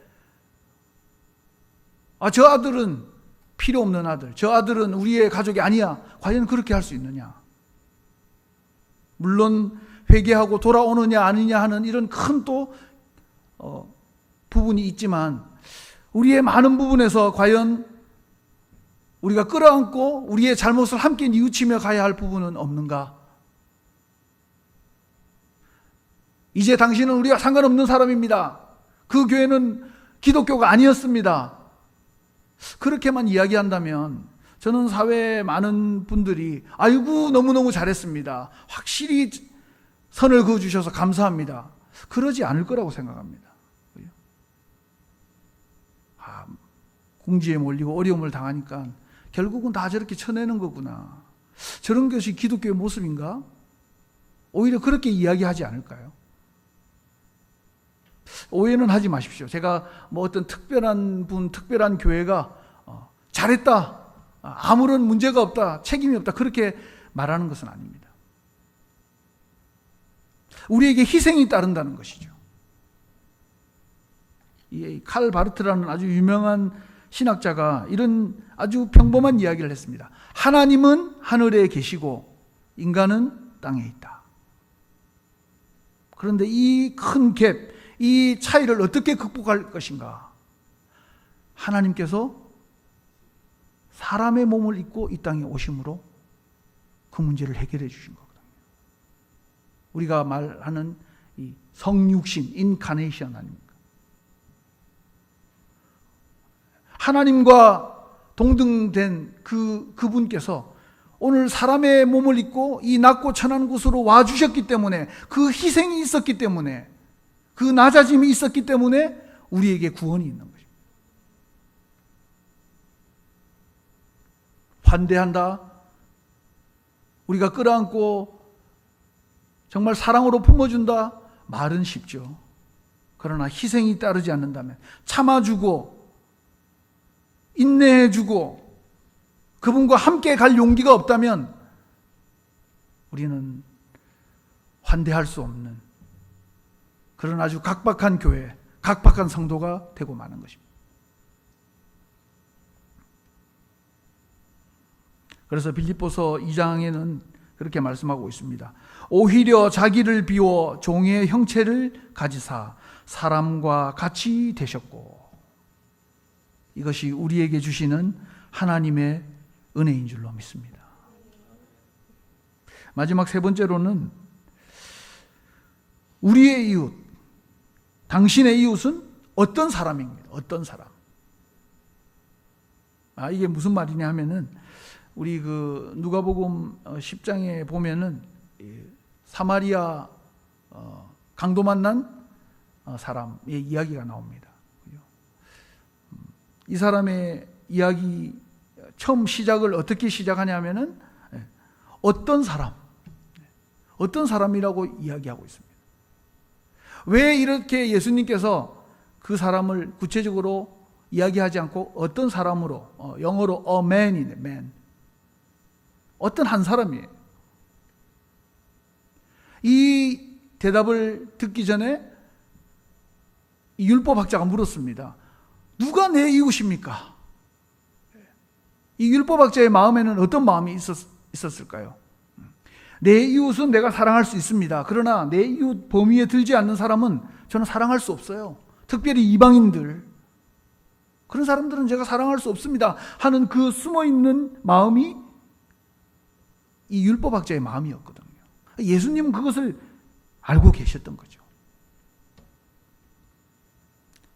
저 아들은 필요 없는 아들, 저 아들은 우리의 가족이 아니야. 과연 그렇게 할 수 있느냐? 물론 회개하고 돌아오느냐 아니냐 하는 이런 큰 또 부분이 있지만 우리의 많은 부분에서 과연 우리가 끌어안고 우리의 잘못을 함께 뉘우치며 가야 할 부분은 없는가? 이제 당신은 우리와 상관없는 사람입니다. 그 교회는 기독교가 아니었습니다. 그렇게만 이야기한다면 저는 사회에 많은 분들이 아이고 너무너무 잘했습니다. 확실히 선을 그어주셔서 감사합니다. 그러지 않을 거라고 생각합니다. 궁지에 몰리고 어려움을 당하니까 결국은 다 저렇게 쳐내는 거구나. 저런 것이 기독교의 모습인가? 오히려 그렇게 이야기하지 않을까요? 오해는 하지 마십시오. 제가 뭐 어떤 특별한 분, 특별한 교회가 잘했다, 아무런 문제가 없다, 책임이 없다 그렇게 말하는 것은 아닙니다. 우리에게 희생이 따른다는 것이죠. 이 칼 바르트라는 아주 유명한 신학자가 이런 아주 평범한 이야기를 했습니다. 하나님은 하늘에 계시고 인간은 땅에 있다. 그런데 이 큰 갭, 이 차이를 어떻게 극복할 것인가? 하나님께서 사람의 몸을 입고 이 땅에 오심으로 그 문제를 해결해 주신 거거든요. 우리가 말하는 이 성육신, 인카네이션 아닙니까? 하나님과 동등된 그분께서 오늘 사람의 몸을 입고 이 낮고 천한 곳으로 와주셨기 때문에, 그 희생이 있었기 때문에, 그 낮아짐이 있었기 때문에 우리에게 구원이 있는 것입니다. 환대한다, 우리가 끌어안고 정말 사랑으로 품어준다, 말은 쉽죠. 그러나 희생이 따르지 않는다면, 참아주고 인내해주고 그분과 함께 갈 용기가 없다면 우리는 환대할 수 없는 그런 아주 각박한 교회, 각박한 성도가 되고 마는 것입니다. 그래서 빌립보서 2장에는 그렇게 말씀하고 있습니다. 오히려 자기를 비워 종의 형체를 가지사 사람과 같이 되셨고, 이것이 우리에게 주시는 하나님의 은혜인 줄로 믿습니다. 마지막 세 번째로는 우리의 이웃, 당신의 이웃은 어떤 사람입니다. 어떤 사람. 이게 무슨 말이냐 하면은 우리 그 누가복음 10장에 보면은 사마리아 강도 만난 사람의 이야기가 나옵니다. 이 사람의 이야기 처음 시작을 어떻게 시작하냐면은 어떤 사람, 어떤 사람이라고 이야기하고 있습니다. 왜 이렇게 예수님께서 그 사람을 구체적으로 이야기하지 않고 어떤 사람으로, 영어로 a man이네, man. 어떤 한 사람이에요. 이 대답을 듣기 전에 이 율법학자가 물었습니다. 누가 내 이웃입니까? 이 율법학자의 마음에는 어떤 마음이 있었을까요? 내 이웃은 내가 사랑할 수 있습니다. 그러나 내 이웃 범위에 들지 않는 사람은 저는 사랑할 수 없어요. 특별히 이방인들, 그런 사람들은 제가 사랑할 수 없습니다 하는 그 숨어있는 마음이 이 율법학자의 마음이었거든요. 예수님은 그것을 알고 계셨던 거죠.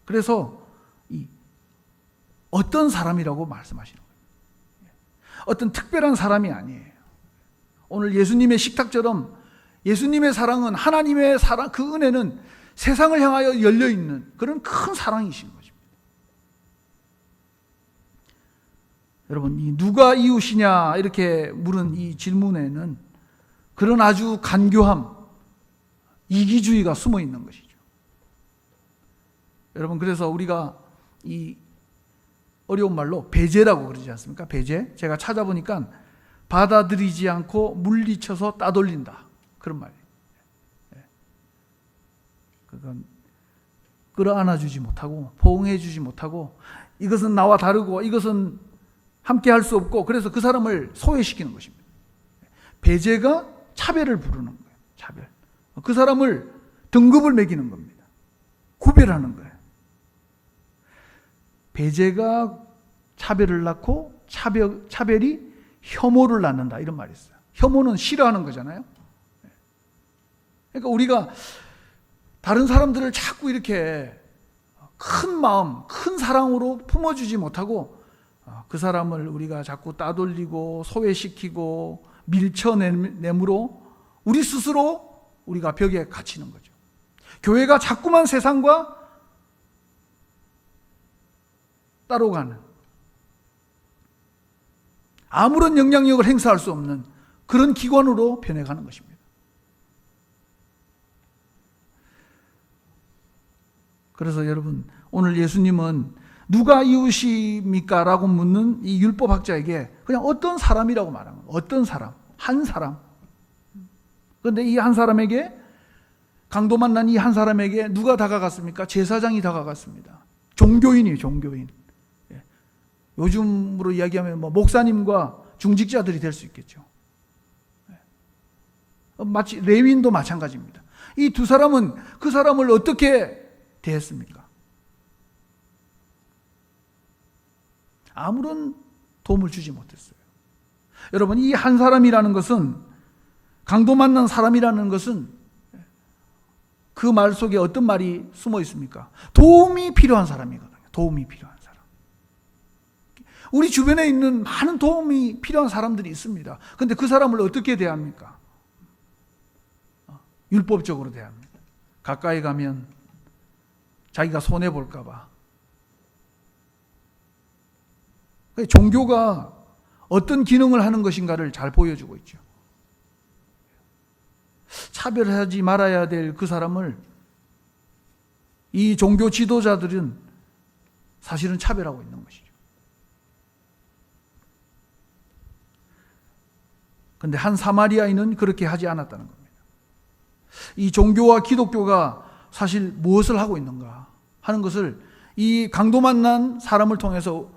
그래서 어떤 사람이라고 말씀하시는 거예요. 어떤 특별한 사람이 아니에요. 오늘 예수님의 식탁처럼 예수님의 사랑은, 하나님의 사랑, 그 은혜는 세상을 향하여 열려있는 그런 큰 사랑이신 것입니다. 여러분, 이 누가 이웃이냐 이렇게 물은 이 질문에는 그런 아주 간교함, 이기주의가 숨어 있는 것이죠. 여러분, 그래서 우리가 이 어려운 말로 배제라고 그러지 않습니까? 배제. 제가 찾아보니까 받아들이지 않고 물리쳐서 따돌린다, 그런 말이에요. 그건 끌어안아주지 못하고 포옹해주지 못하고 이것은 나와 다르고 이것은 함께 할 수 없고, 그래서 그 사람을 소외시키는 것입니다. 배제가 차별을 부르는 거예요. 차별. 그 사람을 등급을 매기는 겁니다. 구별하는 거예요. 배제가 차별을 낳고 차별이 혐오를 낳는다, 이런 말이 있어요. 혐오는 싫어하는 거잖아요. 그러니까 우리가 다른 사람들을 자꾸 이렇게 큰 마음, 큰 사랑으로 품어주지 못하고 그 사람을 우리가 자꾸 따돌리고 소외시키고 밀쳐내므로 우리 스스로 우리가 벽에 갇히는 거죠. 교회가 자꾸만 세상과 따로 가는, 아무런 영향력을 행사할 수 없는 그런 기관으로 변해가는 것입니다. 그래서 여러분, 오늘 예수님은 누가 이웃입니까? 라고 묻는 이 율법학자에게 그냥 어떤 사람이라고 말하는 거예요. 어떤 사람, 한 사람. 그런데 이 한 사람에게, 강도 만난 이 한 사람에게 누가 다가갔습니까? 제사장이 다가갔습니다. 종교인이에요, 종교인. 요즘으로 이야기하면 뭐 목사님과 중직자들이 될 수 있겠죠. 마치 레위인도 마찬가지입니다. 이 두 사람은 그 사람을 어떻게 대했습니까? 아무런 도움을 주지 못했어요. 여러분, 이 한 사람이라는 것은, 강도 만난 사람이라는 것은 그 말 속에 어떤 말이 숨어 있습니까? 도움이 필요한 사람이거든요. 도움이 필요한 사람. 우리 주변에 있는 많은 도움이 필요한 사람들이 있습니다. 그런데 그 사람을 어떻게 대합니까? 율법적으로 대합니다. 가까이 가면 자기가 손해볼까 봐. 종교가 어떤 기능을 하는 것인가를 잘 보여주고 있죠. 차별하지 말아야 될 그 사람을 이 종교 지도자들은 사실은 차별하고 있는 것이죠. 그런데 한 사마리아인은 그렇게 하지 않았다는 겁니다. 이 종교와 기독교가 사실 무엇을 하고 있는가 하는 것을 이 강도 만난 사람을 통해서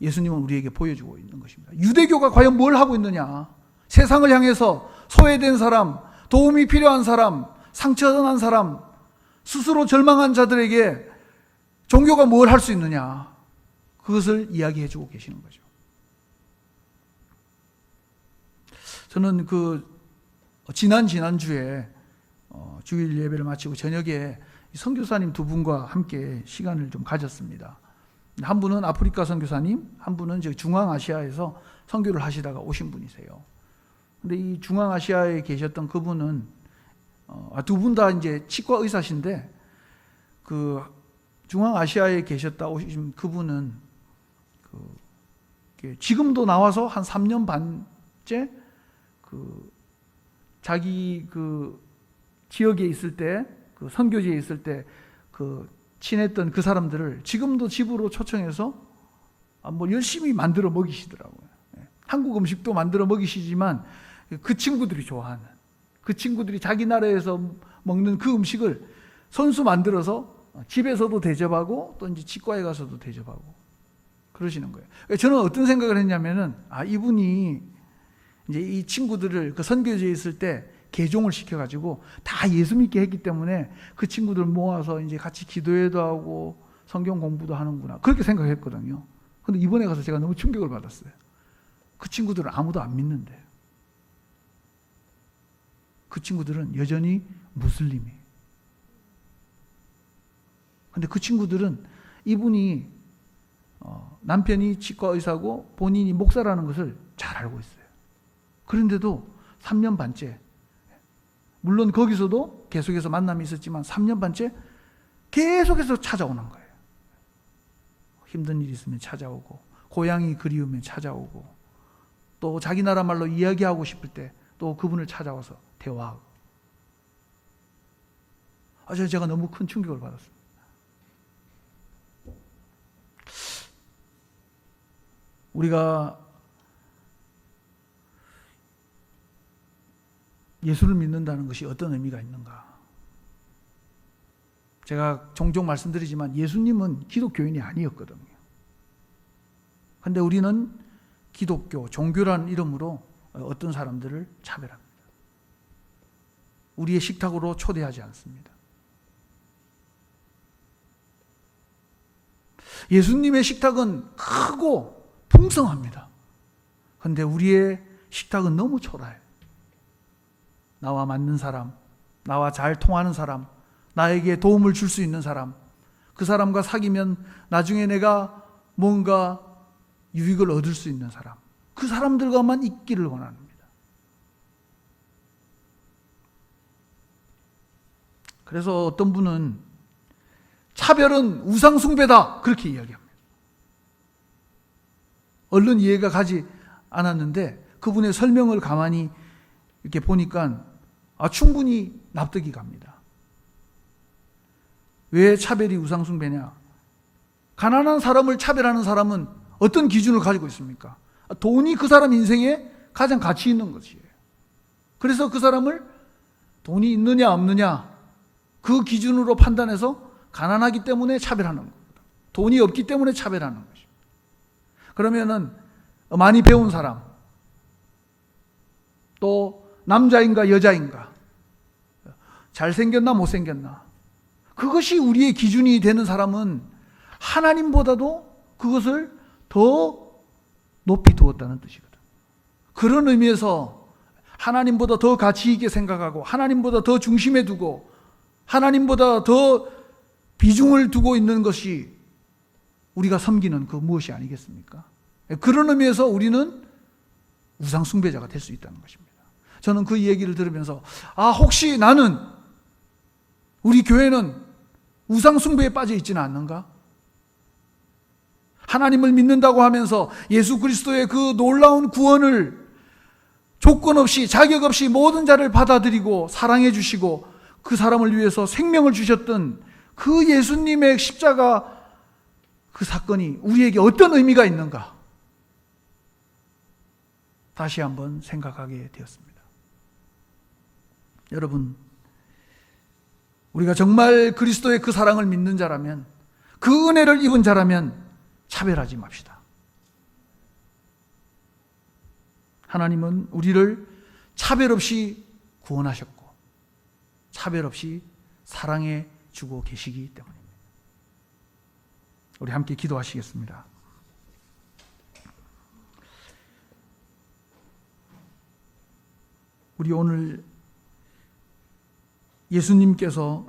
예수님은 우리에게 보여주고 있는 것입니다. 유대교가 과연 뭘 하고 있느냐? 세상을 향해서 소외된 사람, 도움이 필요한 사람, 상처난 사람, 스스로 절망한 자들에게 종교가 뭘 할 수 있느냐? 그것을 이야기해 주고 계시는 거죠. 저는 지난주에 주일 예배를 마치고 저녁에 선교사님 두 분과 함께 시간을 좀 가졌습니다. 한 분은 아프리카 선교사님, 한 분은 중앙아시아에서 선교를 하시다가 오신 분이세요. 근데 이 중앙아시아에 계셨던 그분은 두 분 다 이제 치과 의사신데, 그 중앙아시아에 계셨다 오신 그분은 지금도 나와서 한 3년 반째 자기 그 지역에 있을 때, 그 선교지에 있을 때 그 친했던 그 사람들을 지금도 집으로 초청해서 뭐 열심히 만들어 먹이시더라고요. 한국 음식도 만들어 먹이시지만 그 친구들이 좋아하는, 그 친구들이 자기 나라에서 먹는 그 음식을 손수 만들어서 집에서도 대접하고 또 이제 치과에 가서도 대접하고 그러시는 거예요. 저는 어떤 생각을 했냐면은, 이분이 이제 이 친구들을 그 선교지에 있을 때 개종을 시켜가지고 다 예수 믿게 했기 때문에 그 친구들 모아서 이제 같이 기도회도 하고 성경 공부도 하는구나, 그렇게 생각했거든요. 근데 이번에 가서 제가 너무 충격을 받았어요. 그 친구들은 아무도 안 믿는데, 그 친구들은 여전히 무슬림이에요. 근데 그 친구들은 이분이 남편이 치과 의사고 본인이 목사라는 것을 잘 알고 있어요. 그런데도 3년 반째, 물론 거기서도 계속해서 만남이 있었지만 3년 반째 계속해서 찾아오는 거예요. 힘든 일이 있으면 찾아오고, 고향이 그리우면 찾아오고, 또 자기 나라 말로 이야기하고 싶을 때 또 그분을 찾아와서 대화하고. 제가 너무 큰 충격을 받았습니다. 우리가 예수를 믿는다는 것이 어떤 의미가 있는가? 제가 종종 말씀드리지만 예수님은 기독교인이 아니었거든요. 그런데 우리는 기독교, 종교라는 이름으로 어떤 사람들을 차별합니다. 우리의 식탁으로 초대하지 않습니다. 예수님의 식탁은 크고 풍성합니다. 그런데 우리의 식탁은 너무 초라해요. 나와 맞는 사람, 나와 잘 통하는 사람, 나에게 도움을 줄 수 있는 사람, 그 사람과 사귀면 나중에 내가 뭔가 유익을 얻을 수 있는 사람, 그 사람들과만 있기를 원합니다. 그래서 어떤 분은 차별은 우상숭배다, 그렇게 이야기합니다. 얼른 이해가 가지 않았는데 그분의 설명을 가만히 이렇게 보니까 충분히 납득이 갑니다. 왜 차별이 우상숭배냐? 가난한 사람을 차별하는 사람은 어떤 기준을 가지고 있습니까? 돈이 그 사람 인생에 가장 가치 있는 것이에요. 그래서 그 사람을 돈이 있느냐 없느냐 그 기준으로 판단해서 가난하기 때문에 차별하는 겁니다. 돈이 없기 때문에 차별하는 것입니다. 그러면은 많이 배운 사람, 또 남자인가 여자인가, 잘생겼나 못생겼나, 그것이 우리의 기준이 되는 사람은 하나님보다도 그것을 더 높이 두었다는 뜻이거든. 그런 의미에서 하나님보다 더 가치 있게 생각하고, 하나님보다 더 중심에 두고, 하나님보다 더 비중을 두고 있는 것이 우리가 섬기는 그 무엇이 아니겠습니까? 그런 의미에서 우리는 우상 숭배자가 될 수 있다는 것입니다. 저는 그 얘기를 들으면서 혹시 나는, 우리 교회는 우상 숭배에 빠져 있지는 않는가? 하나님을 믿는다고 하면서 예수 그리스도의 그 놀라운 구원을 조건 없이 자격 없이 모든 자를 받아들이고 사랑해 주시고 그 사람을 위해서 생명을 주셨던 그 예수님의 십자가 그 사건이 우리에게 어떤 의미가 있는가? 다시 한번 생각하게 되었습니다. 여러분, 우리가 정말 그리스도의 그 사랑을 믿는 자라면, 그 은혜를 입은 자라면 차별하지 맙시다. 하나님은 우리를 차별 없이 구원하셨고 차별 없이 사랑해 주고 계시기 때문입니다. 우리 함께 기도하시겠습니다. 우리 오늘 예수님께서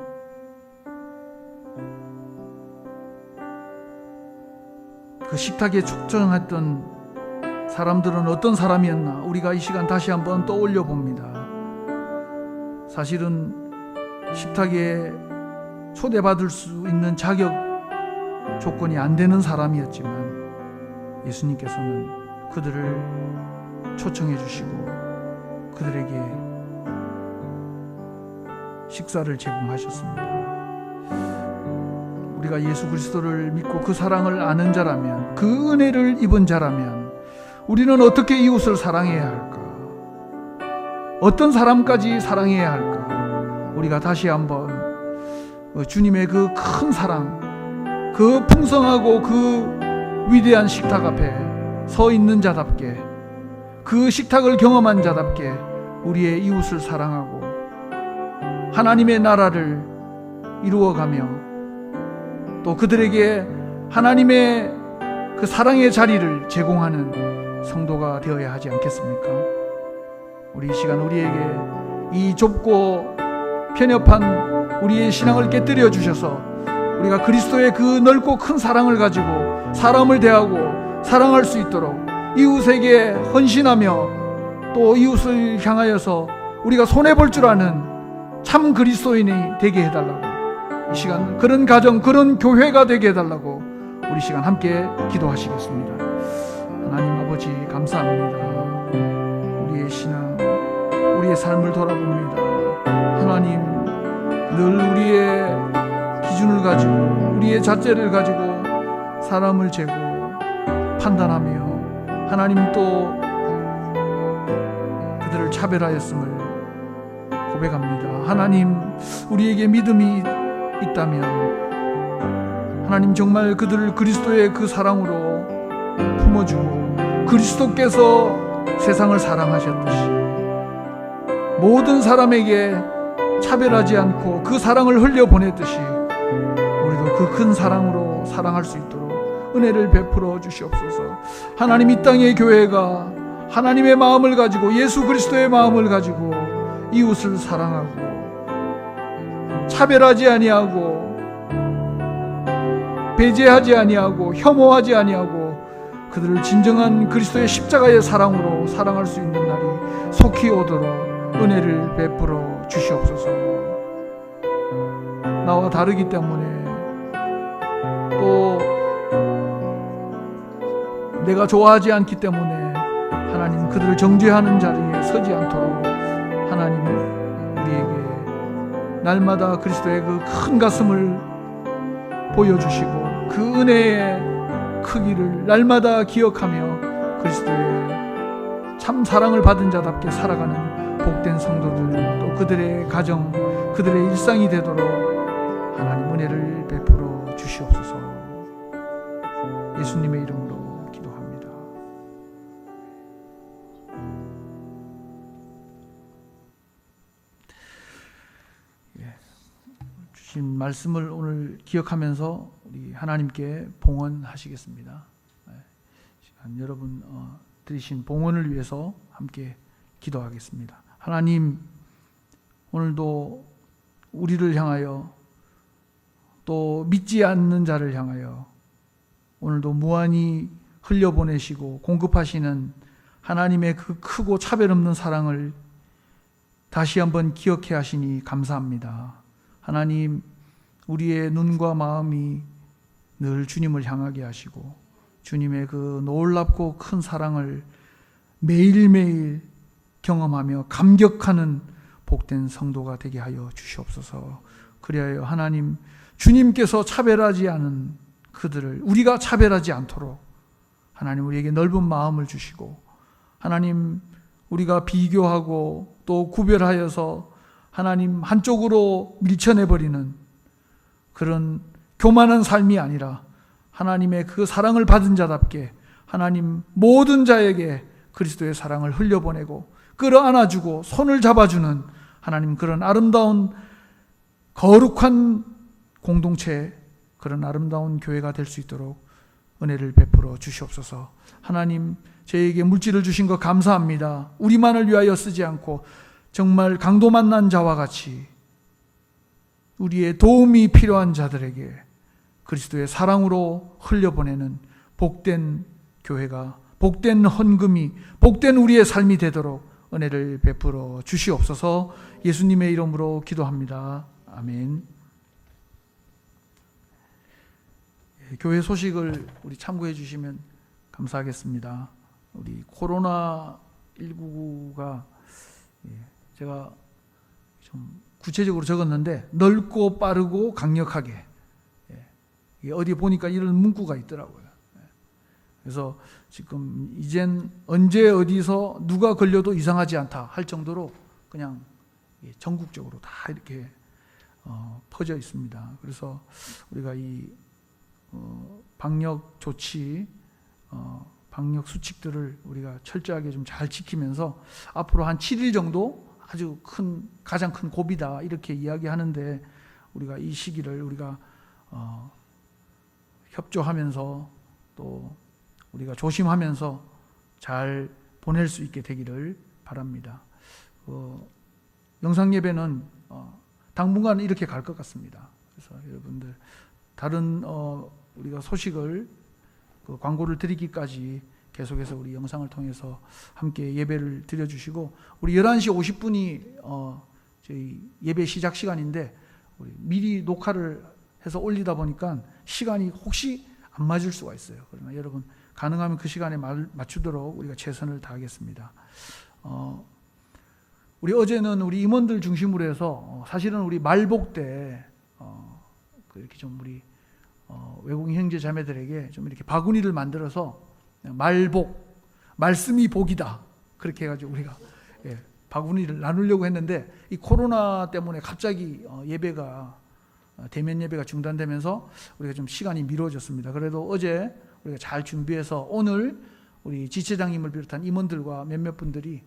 그 식탁에 초청했던 사람들은 어떤 사람이었나, 우리가 이 시간 다시 한번 떠올려 봅니다. 사실은 식탁에 초대받을 수 있는 자격 조건이 안 되는 사람이었지만 예수님께서는 그들을 초청해 주시고 그들에게 식사를 제공하셨습니다. 우리가 예수 그리스도를 믿고 그 사랑을 아는 자라면, 그 은혜를 입은 자라면 우리는 어떻게 이웃을 사랑해야 할까? 어떤 사람까지 사랑해야 할까? 우리가 다시 한번 주님의 그 큰 사랑, 그 풍성하고 그 위대한 식탁 앞에 서 있는 자답게, 그 식탁을 경험한 자답게 우리의 이웃을 사랑하고 하나님의 나라를 이루어가며 또 그들에게 하나님의 그 사랑의 자리를 제공하는 성도가 되어야 하지 않겠습니까? 우리 이 시간 우리에게 이 좁고 편협한 우리의 신앙을 깨뜨려 주셔서 우리가 그리스도의 그 넓고 큰 사랑을 가지고 사람을 대하고 사랑할 수 있도록 이웃에게 헌신하며 또 이웃을 향하여서 우리가 손해볼 줄 아는 참 그리스도인이 되게 해달라고, 이 시간 그런 가정, 그런 교회가 되게 해달라고 우리 시간 함께 기도하시겠습니다. 하나님 아버지 감사합니다. 우리의 신앙, 우리의 삶을 돌아봅니다. 하나님 늘 우리의 기준을 가지고 우리의 잣대를 가지고 사람을 재고 판단하며 하나님 또 그들을 차별하였음을 고백합니다. 하나님 우리에게 믿음이 있다면 하나님 정말 그들을 그리스도의 그 사랑으로 품어주고 그리스도께서 세상을 사랑하셨듯이 모든 사람에게 차별하지 않고 그 사랑을 흘려보내듯이 우리도 그 큰 사랑으로 사랑할 수 있도록 은혜를 베풀어 주시옵소서. 하나님 이 땅의 교회가 하나님의 마음을 가지고 예수 그리스도의 마음을 가지고 이웃을 사랑하고 차별하지 아니하고 배제하지 아니하고 혐오하지 아니하고 그들을 진정한 그리스도의 십자가의 사랑으로 사랑할 수 있는 날이 속히 오도록 은혜를 베풀어 주시옵소서. 나와 다르기 때문에 또 내가 좋아하지 않기 때문에 하나님 그들을 정죄하는 자리에 서지 않도록 하나님 우리에게 날마다 그리스도의 그 큰 가슴을 보여주시고 그 은혜의 크기를 날마다 기억하며 그리스도의 참 사랑을 받은 자답게 살아가는 복된 성도들, 또 그들의 가정, 그들의 일상이 되도록 하나님 은혜를 베풀어 주시옵소서. 예수님의 이름으로 기도합니다. 주신 말씀을 오늘 기억하면서 우리 하나님께 봉헌하시겠습니다. 시간 여러분 드리신 봉헌을 위해서 함께 기도하겠습니다. 하나님 오늘도 우리를 향하여 또 믿지 않는 자를 향하여 오늘도 무한히 흘려보내시고 공급하시는 하나님의 그 크고 차별 없는 사랑을 다시 한번 기억해 하시니 감사합니다. 하나님 우리의 눈과 마음이 늘 주님을 향하게 하시고 주님의 그 놀랍고 큰 사랑을 매일매일 경험하며 감격하는 복된 성도가 되게 하여 주시옵소서. 그리하여 하나님 주님께서 차별하지 않은 그들을 우리가 차별하지 않도록 하나님 우리에게 넓은 마음을 주시고 하나님 우리가 비교하고 또 구별하여서 하나님 한쪽으로 밀쳐내버리는 그런 교만한 삶이 아니라 하나님의 그 사랑을 받은 자답게 하나님 모든 자에게 그리스도의 사랑을 흘려보내고 끌어안아주고 손을 잡아주는 하나님 그런 아름다운 거룩한 공동체, 그런 아름다운 교회가 될 수 있도록 은혜를 베풀어 주시옵소서. 하나님 저에게 물질을 주신 것 감사합니다. 우리만을 위하여 쓰지 않고 정말 강도 만난 자와 같이 우리의 도움이 필요한 자들에게 그리스도의 사랑으로 흘려보내는 복된 교회가, 복된 헌금이, 복된 우리의 삶이 되도록 은혜를 베풀어 주시옵소서. 예수님의 이름으로 기도합니다. 아멘. 교회 소식을 우리 참고해 주시면 감사하겠습니다. 우리 코로나19가 제가 좀 구체적으로 적었는데 넓고 빠르고 강력하게. 예. 어디 보니까 이런 문구가 있더라고요. 예. 그래서 지금 이젠 언제 어디서 누가 걸려도 이상하지 않다 할 정도로 그냥 전국적으로 다 이렇게 퍼져 있습니다. 그래서 우리가 이 방역 조치, 방역 수칙들을 우리가 철저하게 좀 잘 지키면서 앞으로 한 7일 정도 아주 가장 큰 고비다 이렇게 이야기하는데 우리가 이 시기를 우리가 협조하면서 또 우리가 조심하면서 잘 보낼 수 있게 되기를 바랍니다. 영상 예배는 당분간 이렇게 갈 것 같습니다. 그래서 여러분들 다른 우리가 소식을 광고를 드리기까지 계속해서 우리 영상을 통해서 함께 예배를 드려주시고 우리 11시 50분이 저희 예배 시작 시간인데 우리 미리 녹화를 해서 올리다 보니까 시간이 혹시 안 맞을 수가 있어요. 그러나 여러분 가능하면 그 시간에 맞추도록 우리가 최선을 다하겠습니다. 우리 어제는 우리 임원들 중심으로 해서 사실은 우리 말복 때 이렇게 좀 우리 외국인 형제 자매들에게 좀 이렇게 바구니를 만들어서 말복, 말씀이 복이다 그렇게 해가지고 우리가 바구니를 나누려고 했는데 이 코로나 때문에 갑자기 예배가 대면 예배가 중단되면서 우리가 좀 시간이 미뤄졌습니다. 그래도 어제 우리가 잘 준비해서 오늘 우리 지체장님을 비롯한 임원들과 몇몇 분들이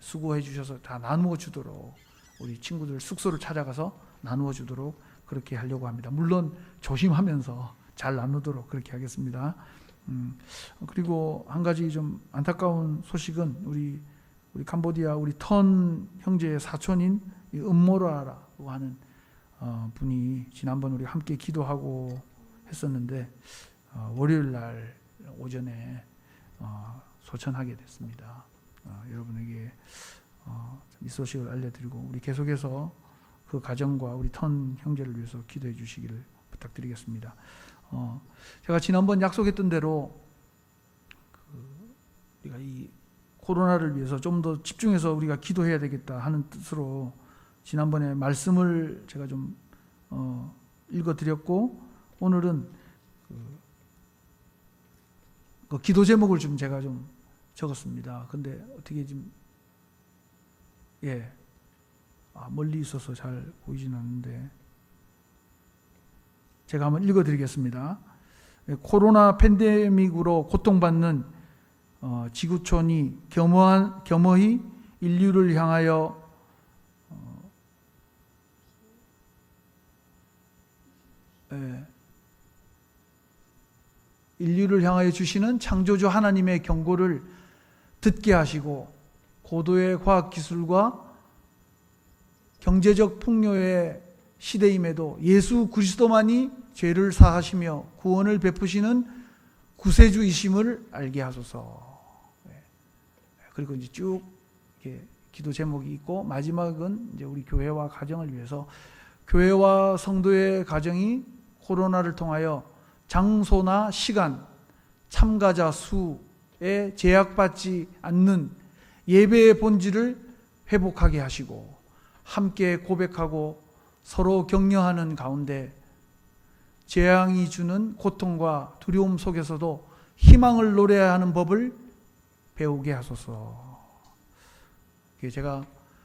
수고해 주셔서 다 나누어 주도록 우리 친구들 숙소를 찾아가서 나누어 주도록 그렇게 하려고 합니다. 물론 조심하면서 잘 나누도록 그렇게 하겠습니다. 그리고 한 가지 좀 안타까운 소식은 우리 캄보디아 우리 턴 형제의 사촌인 음모라라고 하는 분이 지난번 우리 함께 기도하고 했었는데 월요일 날 오전에 소천하게 됐습니다. 여러분에게 이 소식을 알려드리고 우리 계속해서 그 가정과 우리 턴 형제를 위해서 기도해 주시기를 부탁드리겠습니다. 제가 지난번 약속했던 대로 우리가 이 코로나를 위해서 좀 더 집중해서 우리가 기도해야 되겠다 하는 뜻으로 지난번에 말씀을 제가 좀 읽어드렸고 오늘은 그 기도 제목을 좀 제가 좀 적었습니다. 근데 어떻게 좀 멀리 있어서 잘 보이진 않는데 제가 한번 읽어드리겠습니다. 코로나 팬데믹으로 고통받는 지구촌이 겸허히 인류를 향하여 주시는 창조주 하나님의 경고를 듣게 하시고 고도의 과학기술과 경제적 풍요의 시대임에도 예수 그리스도만이 죄를 사하시며 구원을 베푸시는 구세주이심을 알게 하소서. 그리고 이제 쭉 이렇게 기도 제목이 있고 마지막은 이제 우리 교회와 가정을 위해서 교회와 성도의 가정이 코로나를 통하여 장소나 시간, 참가자 수에 제약받지 않는 예배의 본질을 회복하게 하시고 함께 고백하고 서로 격려하는 가운데 재앙이 주는 고통과 두려움 속에서도 희망을 노래하는 법을 배우게 하소서. 제가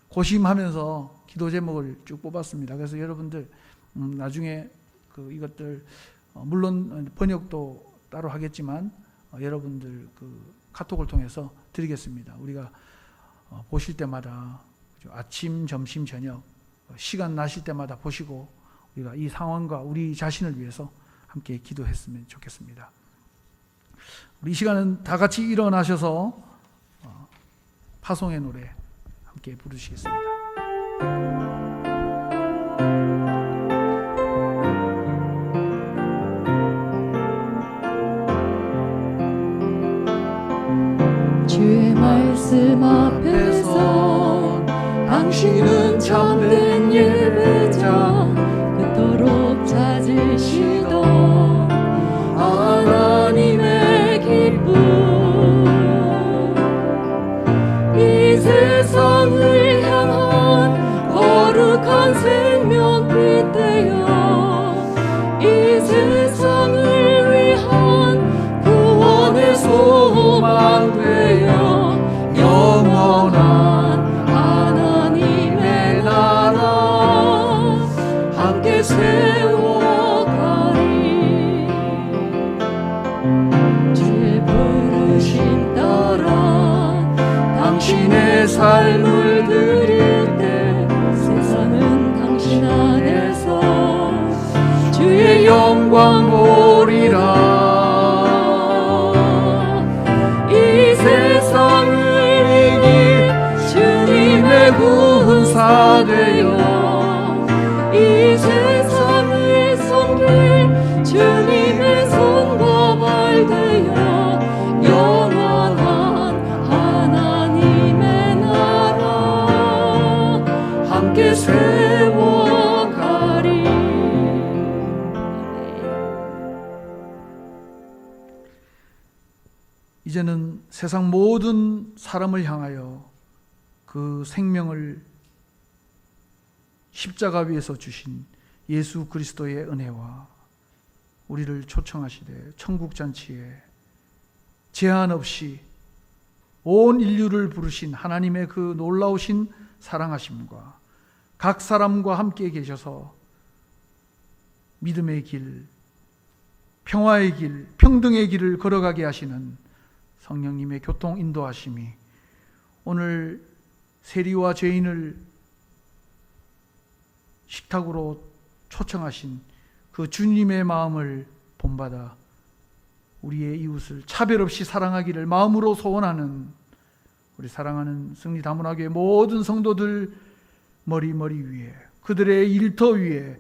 고심하면서 기도 제목을 쭉 뽑았습니다. 그래서 여러분들 나중에 이것들 물론 번역도 따로 하겠지만 여러분들 카톡을 통해서 드리겠습니다. 우리가 보실 때마다 아침, 점심, 저녁 시간 나실 때마다 보시고 우리가 이 상황과 우리 자신을 위해서 함께 기도했으면 좋겠습니다. 우리 이 시간은 다 같이 일어나셔서 파송의 노래 함께 부르시겠습니다. 주의 말씀 앞에서 당신은 참된 예배자 그토록 찾으시던 하나님의 기쁨 이 세상을 향한 거룩한 당신의 삶을 드릴 때 세상은 당신 안에서 주의 영광 보리라. 이 세상을 이길 주님의 군사 되어 이 세상을 섬길 주님의 손과 발 되어 영원한 하나님의 나라 함께 세워가리. 이제는 세상 모든 사람을 향하여 그 생명을 십자가 위에서 주신 예수 그리스도의 은혜와 우리를 초청하시되 천국 잔치에 제한 없이 온 인류를 부르신 하나님의 그 놀라우신 사랑하심과 각 사람과 함께 계셔서 믿음의 길, 평화의 길, 평등의 길을 걸어가게 하시는 성령님의 교통 인도하심이 오늘 세리와 죄인을 식탁으로 초청하신 그 주님의 마음을 본받아 우리의 이웃을 차별 없이 사랑하기를 마음으로 소원하는 우리 사랑하는 승리 다문화교회 모든 성도들 머리 위에, 그들의 일터 위에,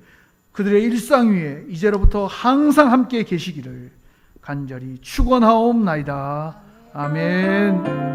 그들의 일상 위에 이제로부터 항상 함께 계시기를 간절히 축원하옵나이다. 아멘.